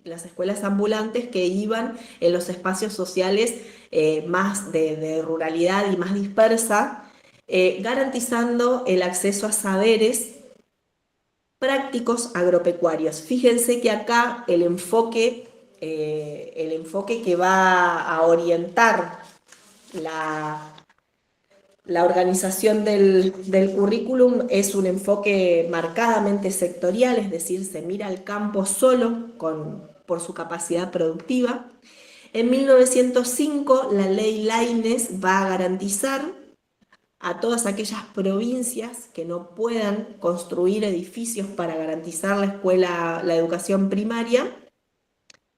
las escuelas ambulantes que iban en los espacios sociales más de ruralidad y más dispersa, garantizando el acceso a saberes prácticos agropecuarios. Fíjense que acá el enfoque que va a orientar la organización del currículum es un enfoque marcadamente sectorial, es decir, se mira al campo solo por su capacidad productiva. En 1905 la ley Laínez va a garantizar a todas aquellas provincias que no puedan construir edificios para garantizar la educación primaria,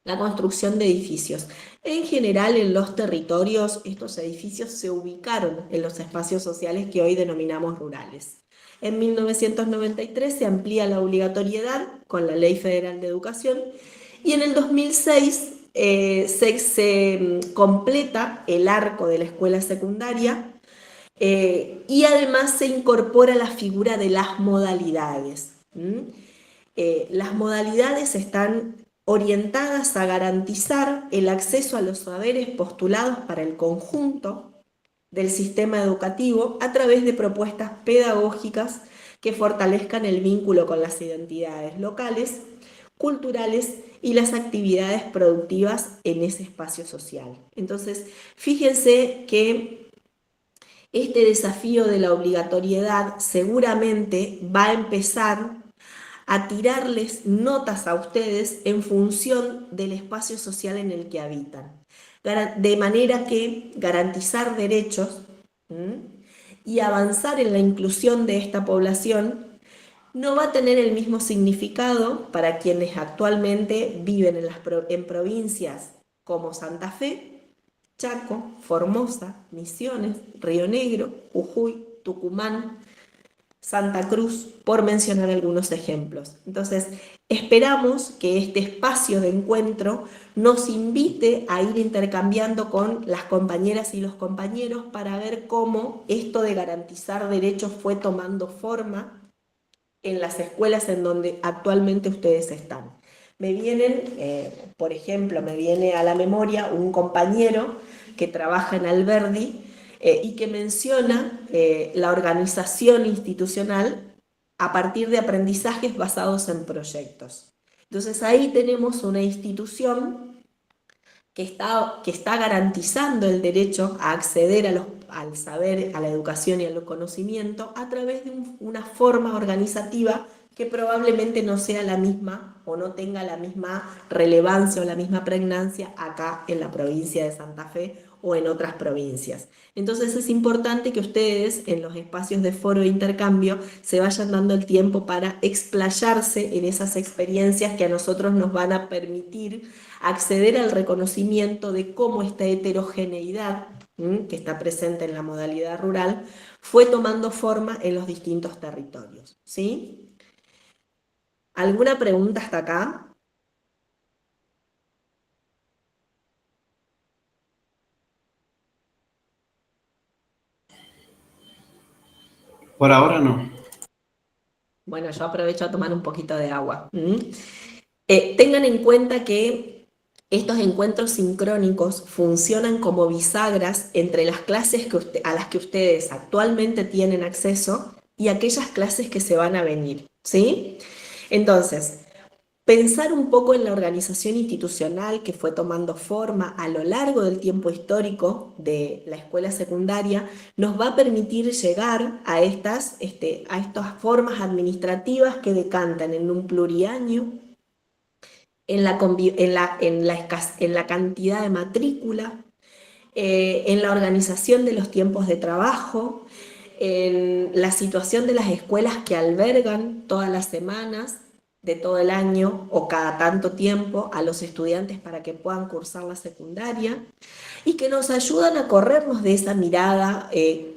la construcción de edificios. En general, en los territorios, estos edificios se ubicaron en los espacios sociales que hoy denominamos rurales. En 1993 se amplía la obligatoriedad con la Ley Federal de Educación y en el 2006 se completa el arco de la escuela secundaria y además se incorpora la figura de las modalidades. Las modalidades están orientadas a garantizar el acceso a los saberes postulados para el conjunto del sistema educativo a través de propuestas pedagógicas que fortalezcan el vínculo con las identidades locales, culturales y las actividades productivas en ese espacio social. Entonces, fíjense que este desafío de la obligatoriedad seguramente va a empezar a tirarles notas a ustedes en función del espacio social en el que habitan. de manera que garantizar derechos y avanzar en la inclusión de esta población no va a tener el mismo significado para quienes actualmente viven en provincias como Santa Fe, Chaco, Formosa, Misiones, Río Negro, Jujuy, Tucumán, Santa Cruz, por mencionar algunos ejemplos. Entonces, esperamos que este espacio de encuentro nos invite a ir intercambiando con las compañeras y los compañeros para ver cómo esto de garantizar derechos fue tomando forma en las escuelas en donde actualmente ustedes están. Me vienen, por ejemplo, me viene a la memoria un compañero que trabaja en Alberdi y que menciona la organización institucional a partir de aprendizajes basados en proyectos. Entonces ahí tenemos una institución que está garantizando el derecho a acceder al saber, a la educación y al conocimiento a través de una forma organizativa que probablemente no sea la misma o no tenga la misma relevancia o la misma pregnancia acá en la provincia de Santa Fe o en otras provincias. Entonces es importante que ustedes en los espacios de foro e intercambio se vayan dando el tiempo para explayarse en esas experiencias que a nosotros nos van a permitir acceder al reconocimiento de cómo esta heterogeneidad que está presente en la modalidad rural fue tomando forma en los distintos territorios. ¿Sí? ¿Alguna pregunta hasta acá? Por ahora no. Bueno, yo aprovecho a tomar un poquito de agua. Tengan en cuenta que estos encuentros sincrónicos funcionan como bisagras entre las clases a las que ustedes actualmente tienen acceso y aquellas clases que se van a venir, ¿sí? Entonces, pensar un poco en la organización institucional que fue tomando forma a lo largo del tiempo histórico de la escuela secundaria nos va a permitir llegar a estas formas administrativas que decantan en un pluriaño, en la cantidad de matrícula, en la organización de los tiempos de trabajo, en la situación de las escuelas que albergan todas las semanas de todo el año o cada tanto tiempo a los estudiantes para que puedan cursar la secundaria y que nos ayudan a corrernos de esa mirada,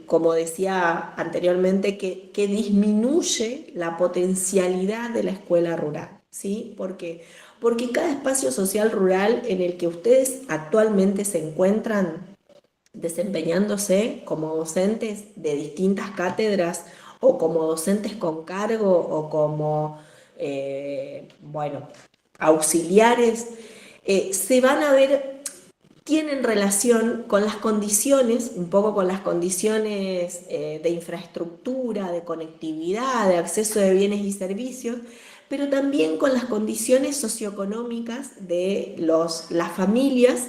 como decía anteriormente, que disminuye la potencialidad de la escuela rural, ¿sí? Porque cada espacio social rural en el que ustedes actualmente se encuentran desempeñándose como docentes de distintas cátedras o como docentes con cargo o como, auxiliares, se van a ver, tienen relación con las condiciones, un poco con las condiciones de infraestructura, de conectividad, de acceso de bienes y servicios, pero también con las condiciones socioeconómicas de las familias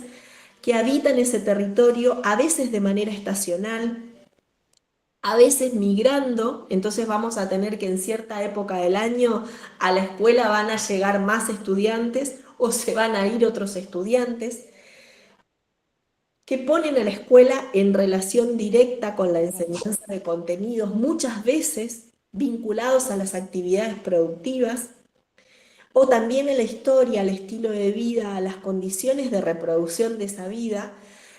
que habitan ese territorio, a veces de manera estacional, a veces migrando. Entonces vamos a tener que en cierta época del año a la escuela van a llegar más estudiantes o se van a ir otros estudiantes, que ponen a la escuela en relación directa con la enseñanza de contenidos, muchas veces vinculados a las actividades productivas, o también a la historia, al estilo de vida, a las condiciones de reproducción de esa vida,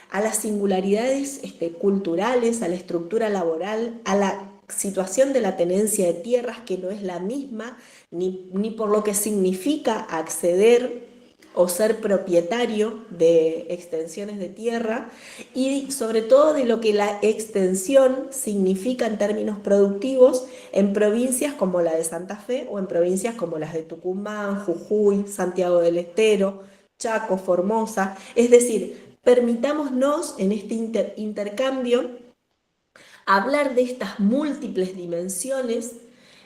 a las singularidades culturales, a la estructura laboral, a la situación de la tenencia de tierras que no es la misma, ni por lo que significa acceder o ser propietario de extensiones de tierra, y sobre todo de lo que la extensión significa en términos productivos en provincias como la de Santa Fe o en provincias como las de Tucumán, Jujuy, Santiago del Estero, Chaco, Formosa. Es decir, permitámonos en este intercambio hablar de estas múltiples dimensiones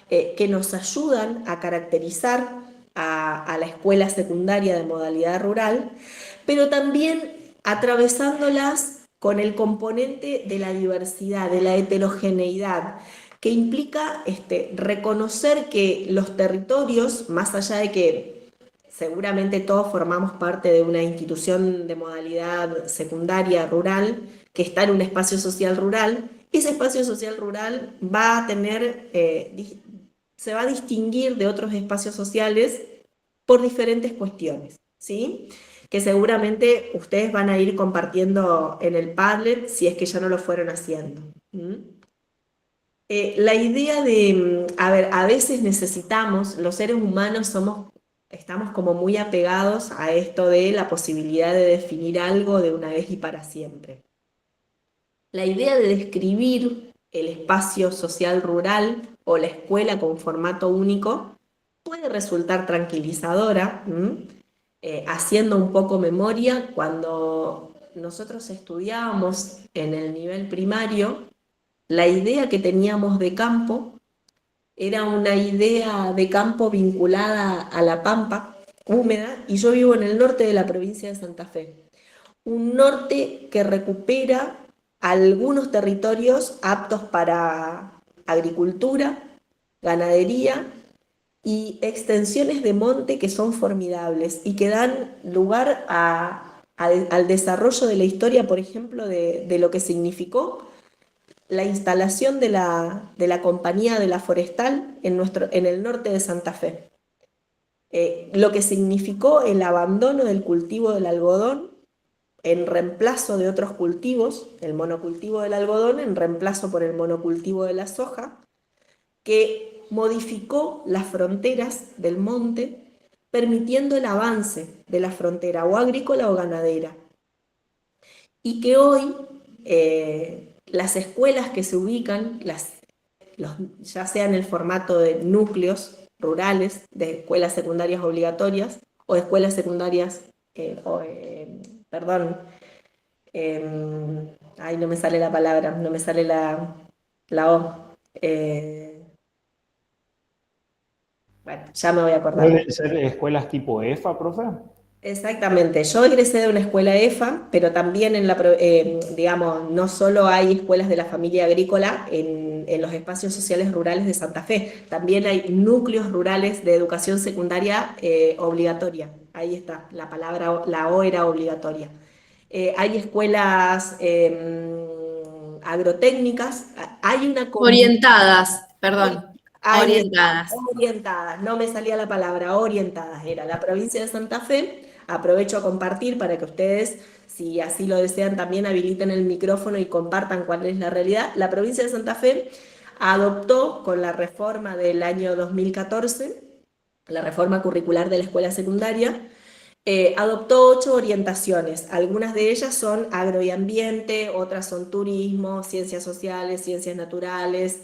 que nos ayudan a caracterizar a la escuela secundaria de modalidad rural, pero también atravesándolas con el componente de la diversidad, de la heterogeneidad, que implica reconocer que los territorios, más allá de que seguramente todos formamos parte de una institución de modalidad secundaria rural que está en un espacio social rural. Ese espacio social rural va a tener, se va a distinguir de otros espacios sociales por diferentes cuestiones, ¿sí? Que seguramente ustedes van a ir compartiendo en el Padlet si es que ya no lo fueron haciendo. La idea de, a ver, a veces necesitamos, los seres humanos estamos como muy apegados a esto de la posibilidad de definir algo de una vez y para siempre. La idea de describir el espacio social rural o la escuela con formato único puede resultar tranquilizadora, haciendo un poco memoria. Cuando nosotros estudiábamos en el nivel primario, la idea que teníamos de campo era una idea de campo vinculada a la pampa húmeda, y yo vivo en el norte de la provincia de Santa Fe. Un norte que recupera algunos territorios aptos para agricultura, ganadería y extensiones de monte que son formidables y que dan lugar al desarrollo de la historia, por ejemplo, de lo que significó la instalación de la Compañía de la Forestal en el norte de Santa Fe. Lo que significó el abandono del cultivo del algodón en reemplazo de otros cultivos, el monocultivo del algodón en reemplazo por el monocultivo de la soja, que modificó las fronteras del monte, permitiendo el avance de la frontera o agrícola o ganadera. Y que hoy las escuelas que se ubican, ya sea en el formato de núcleos rurales, de escuelas secundarias obligatorias o de escuelas secundarias, ay, no me sale la palabra, no me sale la O. Bueno, ya me voy a acordar. ¿Pueden ser escuelas tipo EFA, profe? Exactamente, yo egresé de una escuela EFA, pero también digamos, no solo hay escuelas de la familia agrícola en los espacios sociales rurales de Santa Fe, también hay núcleos rurales de educación secundaria obligatoria. Ahí está, la palabra, la O era obligatoria. Hay escuelas agrotécnicas, hay una... Orientadas, perdón. Orientadas, no me salía la palabra, orientadas era la provincia de Santa Fe. Aprovecho a compartir para que ustedes, si así lo desean, también habiliten el micrófono y compartan cuál es la realidad. La provincia de Santa Fe adoptó con la reforma del año 2014, la reforma curricular de la escuela secundaria, adoptó 8 orientaciones. Algunas de ellas son agro y ambiente, otras son turismo, ciencias sociales, ciencias naturales,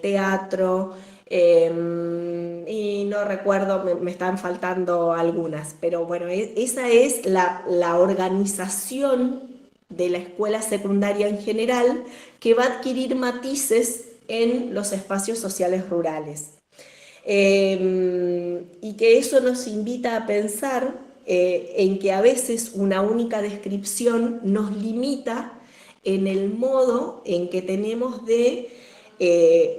teatro, y no recuerdo, me están faltando algunas, pero bueno, esa es la organización de la escuela secundaria en general, que va a adquirir matices en los espacios sociales rurales. Y que eso nos invita a pensar en que a veces una única descripción nos limita en el modo en que tenemos de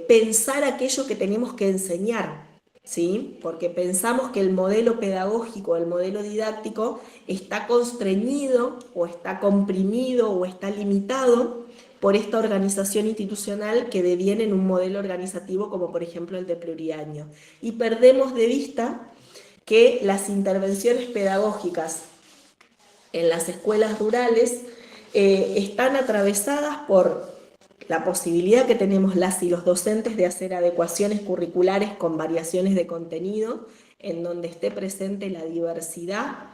pensar aquello que tenemos que enseñar, ¿sí? Porque pensamos que el modelo pedagógico, el modelo didáctico, está constreñido o está comprimido o está limitado por esta organización institucional que deviene en un modelo organizativo como por ejemplo el de pluriaño. Y perdemos de vista que las intervenciones pedagógicas en las escuelas rurales están atravesadas por la posibilidad que tenemos las y los docentes de hacer adecuaciones curriculares con variaciones de contenido, en donde esté presente la diversidad.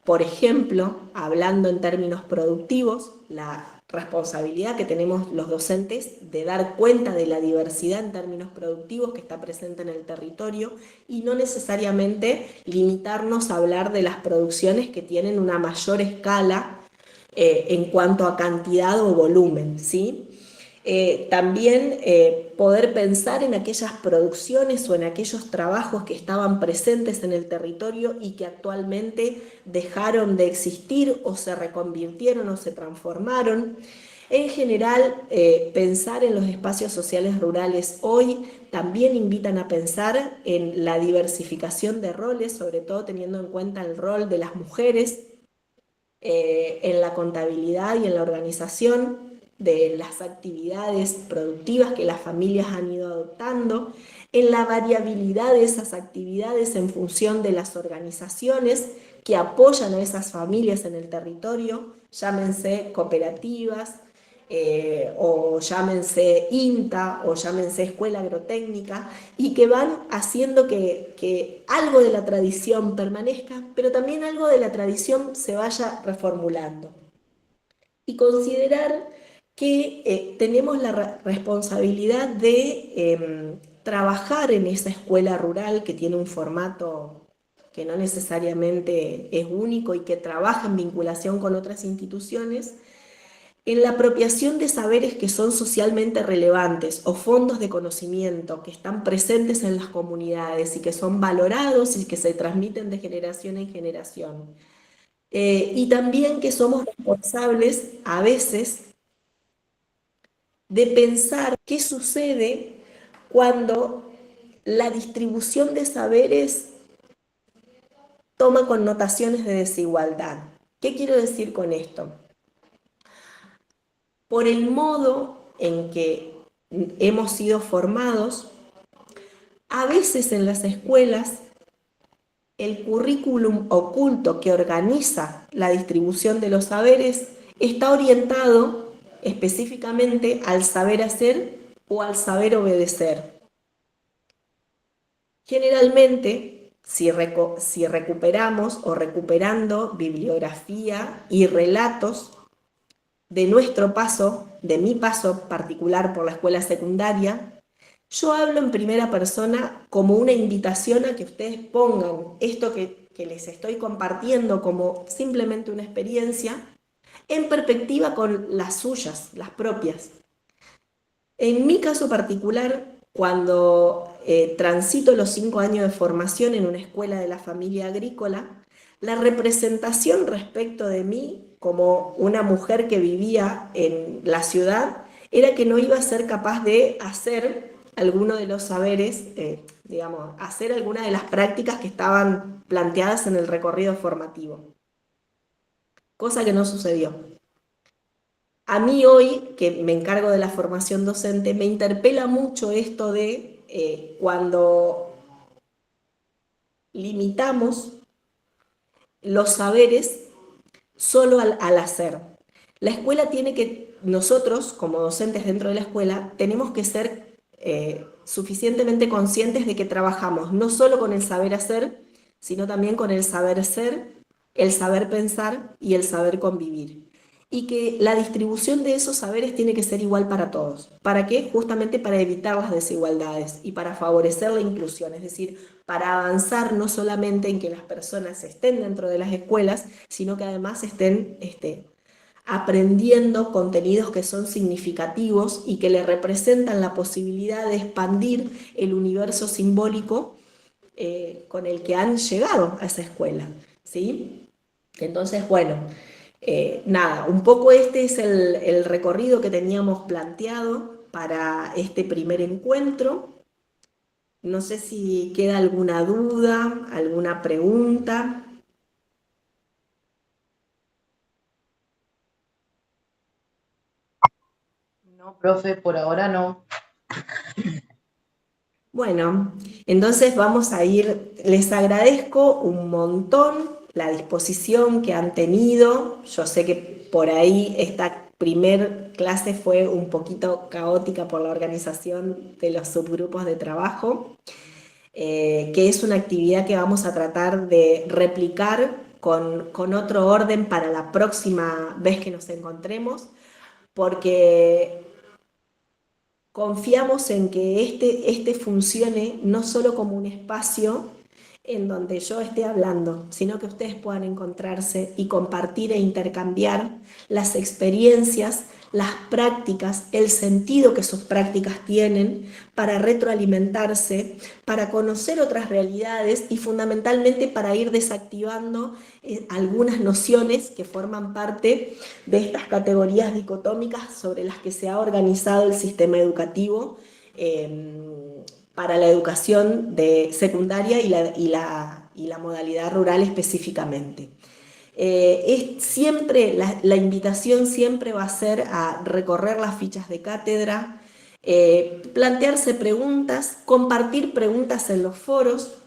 Por ejemplo, hablando en términos productivos, la responsabilidad que tenemos los docentes de dar cuenta de la diversidad en términos productivos que está presente en el territorio, y no necesariamente limitarnos a hablar de las producciones que tienen una mayor escala en cuanto a cantidad o volumen, ¿sí? También poder pensar en aquellas producciones o en aquellos trabajos que estaban presentes en el territorio y que actualmente dejaron de existir o se reconvirtieron o se transformaron. En general, pensar en los espacios sociales rurales hoy también invitan a pensar en la diversificación de roles, sobre todo teniendo en cuenta el rol de las mujeres en la contabilidad y en la organización de las actividades productivas que las familias han ido adoptando, en la variabilidad de esas actividades en función de las organizaciones que apoyan a esas familias en el territorio, llámense cooperativas, o llámense INTA, o llámense Escuela Agrotécnica, y que van haciendo que algo de la tradición permanezca, pero también algo de la tradición se vaya reformulando. Y considerar que tenemos la responsabilidad de trabajar en esa escuela rural que tiene un formato que no necesariamente es único y que trabaja en vinculación con otras instituciones, en la apropiación de saberes que son socialmente relevantes o fondos de conocimiento que están presentes en las comunidades y que son valorados y que se transmiten de generación en generación. Y también que somos responsables a veces de pensar qué sucede cuando la distribución de saberes toma connotaciones de desigualdad. ¿Qué quiero decir con esto? Por el modo en que hemos sido formados, a veces en las escuelas el currículum oculto que organiza la distribución de los saberes está orientado específicamente al saber hacer o al saber obedecer. Generalmente, si recuperamos o recuperando bibliografía y relatos de nuestro paso, de mi paso particular por la escuela secundaria, yo hablo en primera persona como una invitación a que ustedes pongan esto que les estoy compartiendo como simplemente una experiencia en perspectiva con las suyas, las propias. En mi caso particular, cuando transito los 5 años de formación en una escuela de la familia agrícola, la representación respecto de mí como una mujer que vivía en la ciudad era que no iba a ser capaz de hacer alguno de los saberes, digamos, hacer alguna de las prácticas que estaban planteadas en el recorrido formativo. Cosa que no sucedió. A mí hoy, que me encargo de la formación docente, me interpela mucho esto de cuando limitamos los saberes solo al hacer. La escuela tiene que, nosotros como docentes dentro de la escuela, tenemos que ser suficientemente conscientes de que trabajamos no solo con el saber hacer, sino también con el saber ser, el saber pensar y el saber convivir. Y que la distribución de esos saberes tiene que ser igual para todos. ¿Para qué? Justamente para evitar las desigualdades y para favorecer la inclusión, es decir, para avanzar no solamente en que las personas estén dentro de las escuelas, sino que además estén aprendiendo contenidos que son significativos y que le representan la posibilidad de expandir el universo simbólico con el que han llegado a esa escuela, ¿sí? Entonces, bueno, nada, un poco este es el recorrido que teníamos planteado para este primer encuentro. No sé si queda alguna duda, alguna pregunta. No, profe, por ahora no. Bueno, entonces vamos a ir, les agradezco un montón la disposición que han tenido. Yo sé que por ahí esta primer clase fue un poquito caótica por la organización de los subgrupos de trabajo, que es una actividad que vamos a tratar de replicar con otro orden para la próxima vez que nos encontremos, porque confiamos en que este funcione no solo como un espacio en donde yo esté hablando, sino que ustedes puedan encontrarse y compartir e intercambiar las experiencias, las prácticas, el sentido que sus prácticas tienen para retroalimentarse, para conocer otras realidades y fundamentalmente para ir desactivando algunas nociones que forman parte de estas categorías dicotómicas sobre las que se ha organizado el sistema educativo para la educación de secundaria y la modalidad rural específicamente. Siempre, la invitación siempre va a ser a recorrer las fichas de cátedra, plantearse preguntas, compartir preguntas en los foros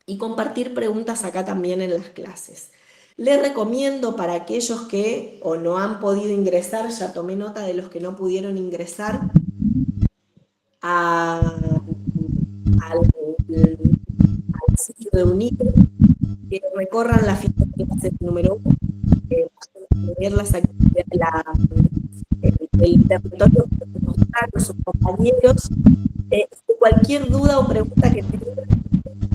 y compartir preguntas acá también en las clases. Les recomiendo para aquellos que o no han podido ingresar, ya tomé nota de los que no pudieron ingresar, al sitio de UNIPE, que recorran la ficha de clase número 1, ver las actividades, el territorio que mostraron sus compañeros, cualquier duda o pregunta que tengan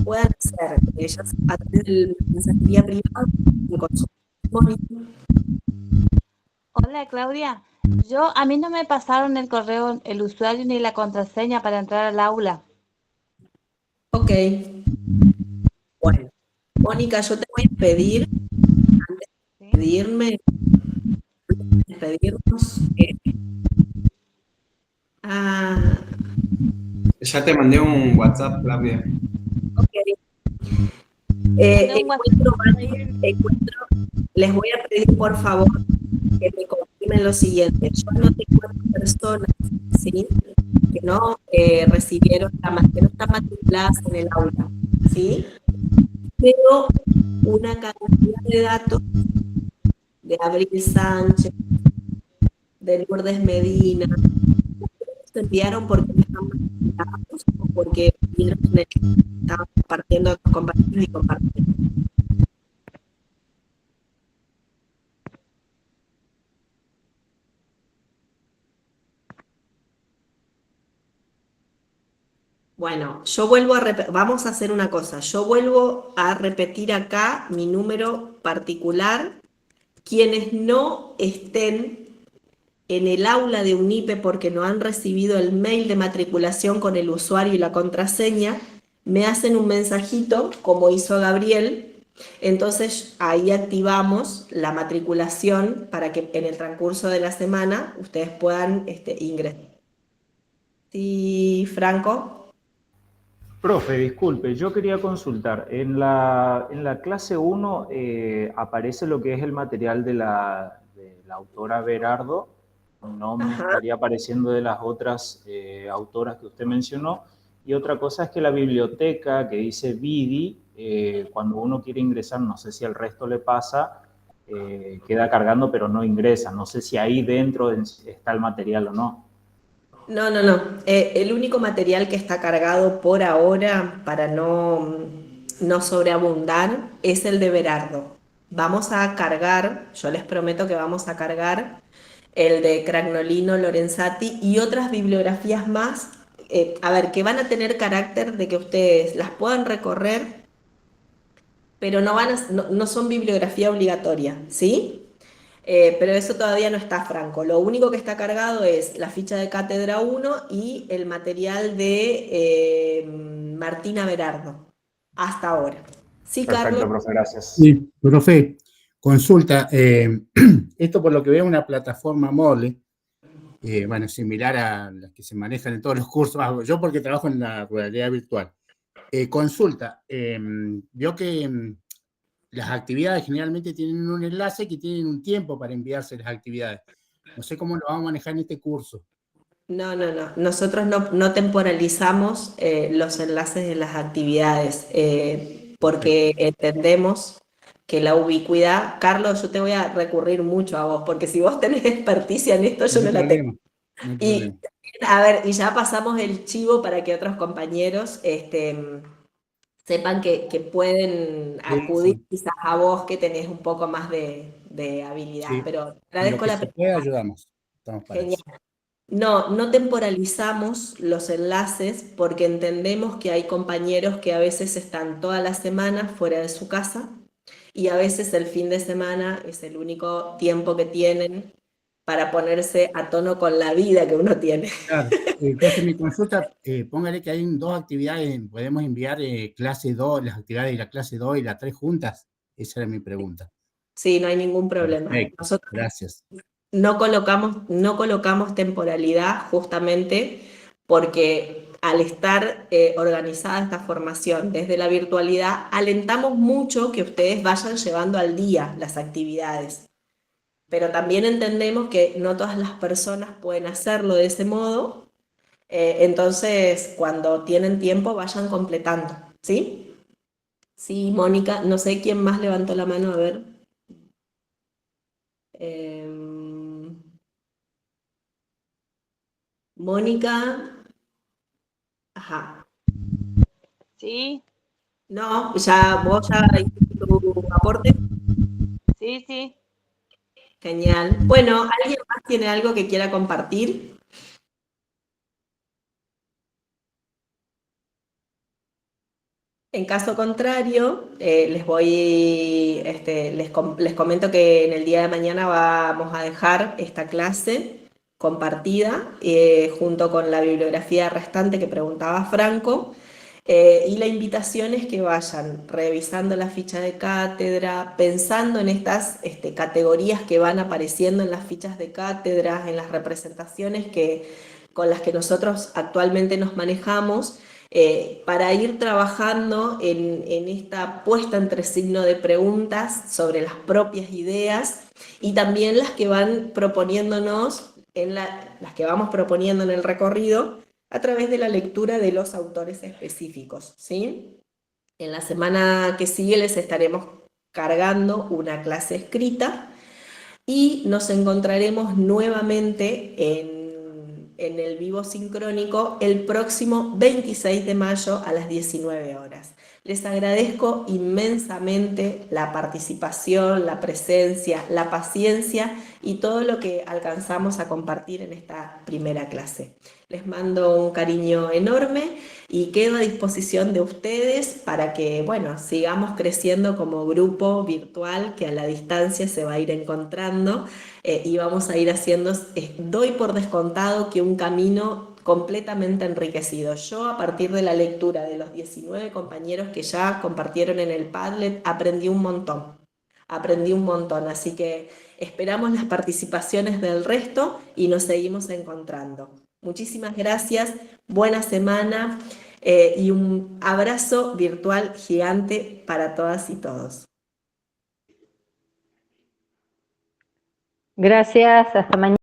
puedan hacer, ellas a través de la mensajería privada me consultan. Hola Claudia, a mí no me pasaron el correo, el usuario ni la contraseña para entrar al aula. Ok. Bueno, Mónica, yo te voy a pedir, antes de despedirnos, Ya te mandé un WhatsApp, Claudia. ok. Les voy a pedir por favor que me confirmen lo siguiente. Yo anoté 4 personas, ¿sí?, que no recibieron, que no están matriculadas en el aula, ¿sí? Pero una cantidad de datos de Abril Sánchez, de Lourdes Medina, se enviaron porque no están matriculados o porque estaban compartiendo con compañeros y compartiendo. Bueno, yo vuelvo a vamos a hacer una cosa, yo vuelvo a repetir acá mi número particular. Quienes no estén en el aula de UNIPE porque no han recibido el mail de matriculación con el usuario y la contraseña, me hacen un mensajito como hizo Gabriel, entonces ahí activamos la matriculación para que en el transcurso de la semana ustedes puedan ingresar. Sí, Franco. Profe, disculpe, yo quería consultar. En la clase 1 aparece lo que es el material de la autora Berardo. No me estaría apareciendo de las otras autoras que usted mencionó. Y otra cosa es que la biblioteca que dice Vidi, cuando uno quiere ingresar, no sé si al resto le pasa, queda cargando pero no ingresa. No sé si ahí dentro está el material o no. No. El único material que está cargado por ahora, para no sobreabundar, es el de Berardo. Vamos a cargar, yo les prometo que vamos a cargar el de Cragnolino, Lorenzati y otras bibliografías más, a ver, que van a tener carácter de que ustedes las puedan recorrer, pero no son bibliografía obligatoria, ¿sí? Pero eso todavía no está, Franco. Lo único que está cargado es la ficha de Cátedra 1 y el material de Martina Berardo, hasta ahora. Sí, Perfecto, Carlos. profe, gracias. Sí, profe, consulta. Esto por lo que veo es una plataforma Moodle, bueno, similar a las que se manejan en todos los cursos. Yo porque trabajo en la realidad virtual. Consulta, veo que las actividades generalmente tienen un enlace que tienen un tiempo para enviarse las actividades. No sé cómo lo vamos a manejar en este curso. No. Nosotros no temporalizamos los enlaces de las actividades porque entendemos que la ubicuidad. Carlos, yo te voy a recurrir mucho a vos, porque si vos tenés experticia en esto, yo no la tengo. Y a ver, y ya pasamos el chivo para que otros compañeros sepan que pueden acudir quizás a vos que tenés un poco más de habilidad. Sí. Pero agradezco En lo que se pueda, ayudamos. Estamos para Genial. eso. No temporalizamos los enlaces porque entendemos que hay compañeros que a veces están toda la semana fuera de su casa y a veces el fin de semana es el único tiempo que tienen para ponerse a tono con la vida que uno tiene. Claro. Entonces, mi consulta, póngale que hay dos actividades, podemos enviar clase 2, las actividades de la clase 2 y la 3 juntas. Esa era mi pregunta. Sí, no hay ningún problema. Perfecto, Nosotros gracias. no colocamos temporalidad justamente porque al estar organizada esta formación desde la virtualidad, alentamos mucho que ustedes vayan llevando al día las actividades. Pero también entendemos que no todas las personas pueden hacerlo de ese modo, entonces cuando tienen tiempo vayan completando, ¿sí? Sí, Mónica, no sé quién más levantó la mano, a ver. Mónica, ajá. Sí, No, vos ya hiciste tu aporte. sí, sí. Genial. Bueno, ¿alguien más tiene algo que quiera compartir? En caso contrario, les comento que en el día de mañana vamos a dejar esta clase compartida junto con la bibliografía restante que preguntaba Franco. Y la invitación es que vayan revisando la ficha de cátedra, pensando en estas categorías que van apareciendo en las fichas de cátedra, en las representaciones con las que nosotros actualmente nos manejamos, para ir trabajando en esta puesta entre signo de preguntas sobre las propias ideas y también las que van proponiéndonos, las que vamos proponiendo en el recorrido a través de la lectura de los autores específicos, ¿sí? En la semana que sigue les estaremos cargando una clase escrita y nos encontraremos nuevamente en el vivo sincrónico el próximo 26 de mayo a las 19 horas. Les agradezco inmensamente la participación, la presencia, la paciencia y todo lo que alcanzamos a compartir en esta primera clase. Les mando un cariño enorme y quedo a disposición de ustedes para que, bueno, sigamos creciendo como grupo virtual que a la distancia se va a ir encontrando y vamos a ir haciendo, doy por descontado que un camino completamente enriquecido. Yo, a partir de la lectura de los 19 compañeros que ya compartieron en el Padlet, aprendí un montón, así que esperamos las participaciones del resto y nos seguimos encontrando. Muchísimas gracias, buena semana y un abrazo virtual gigante para todas y todos. Gracias, hasta mañana.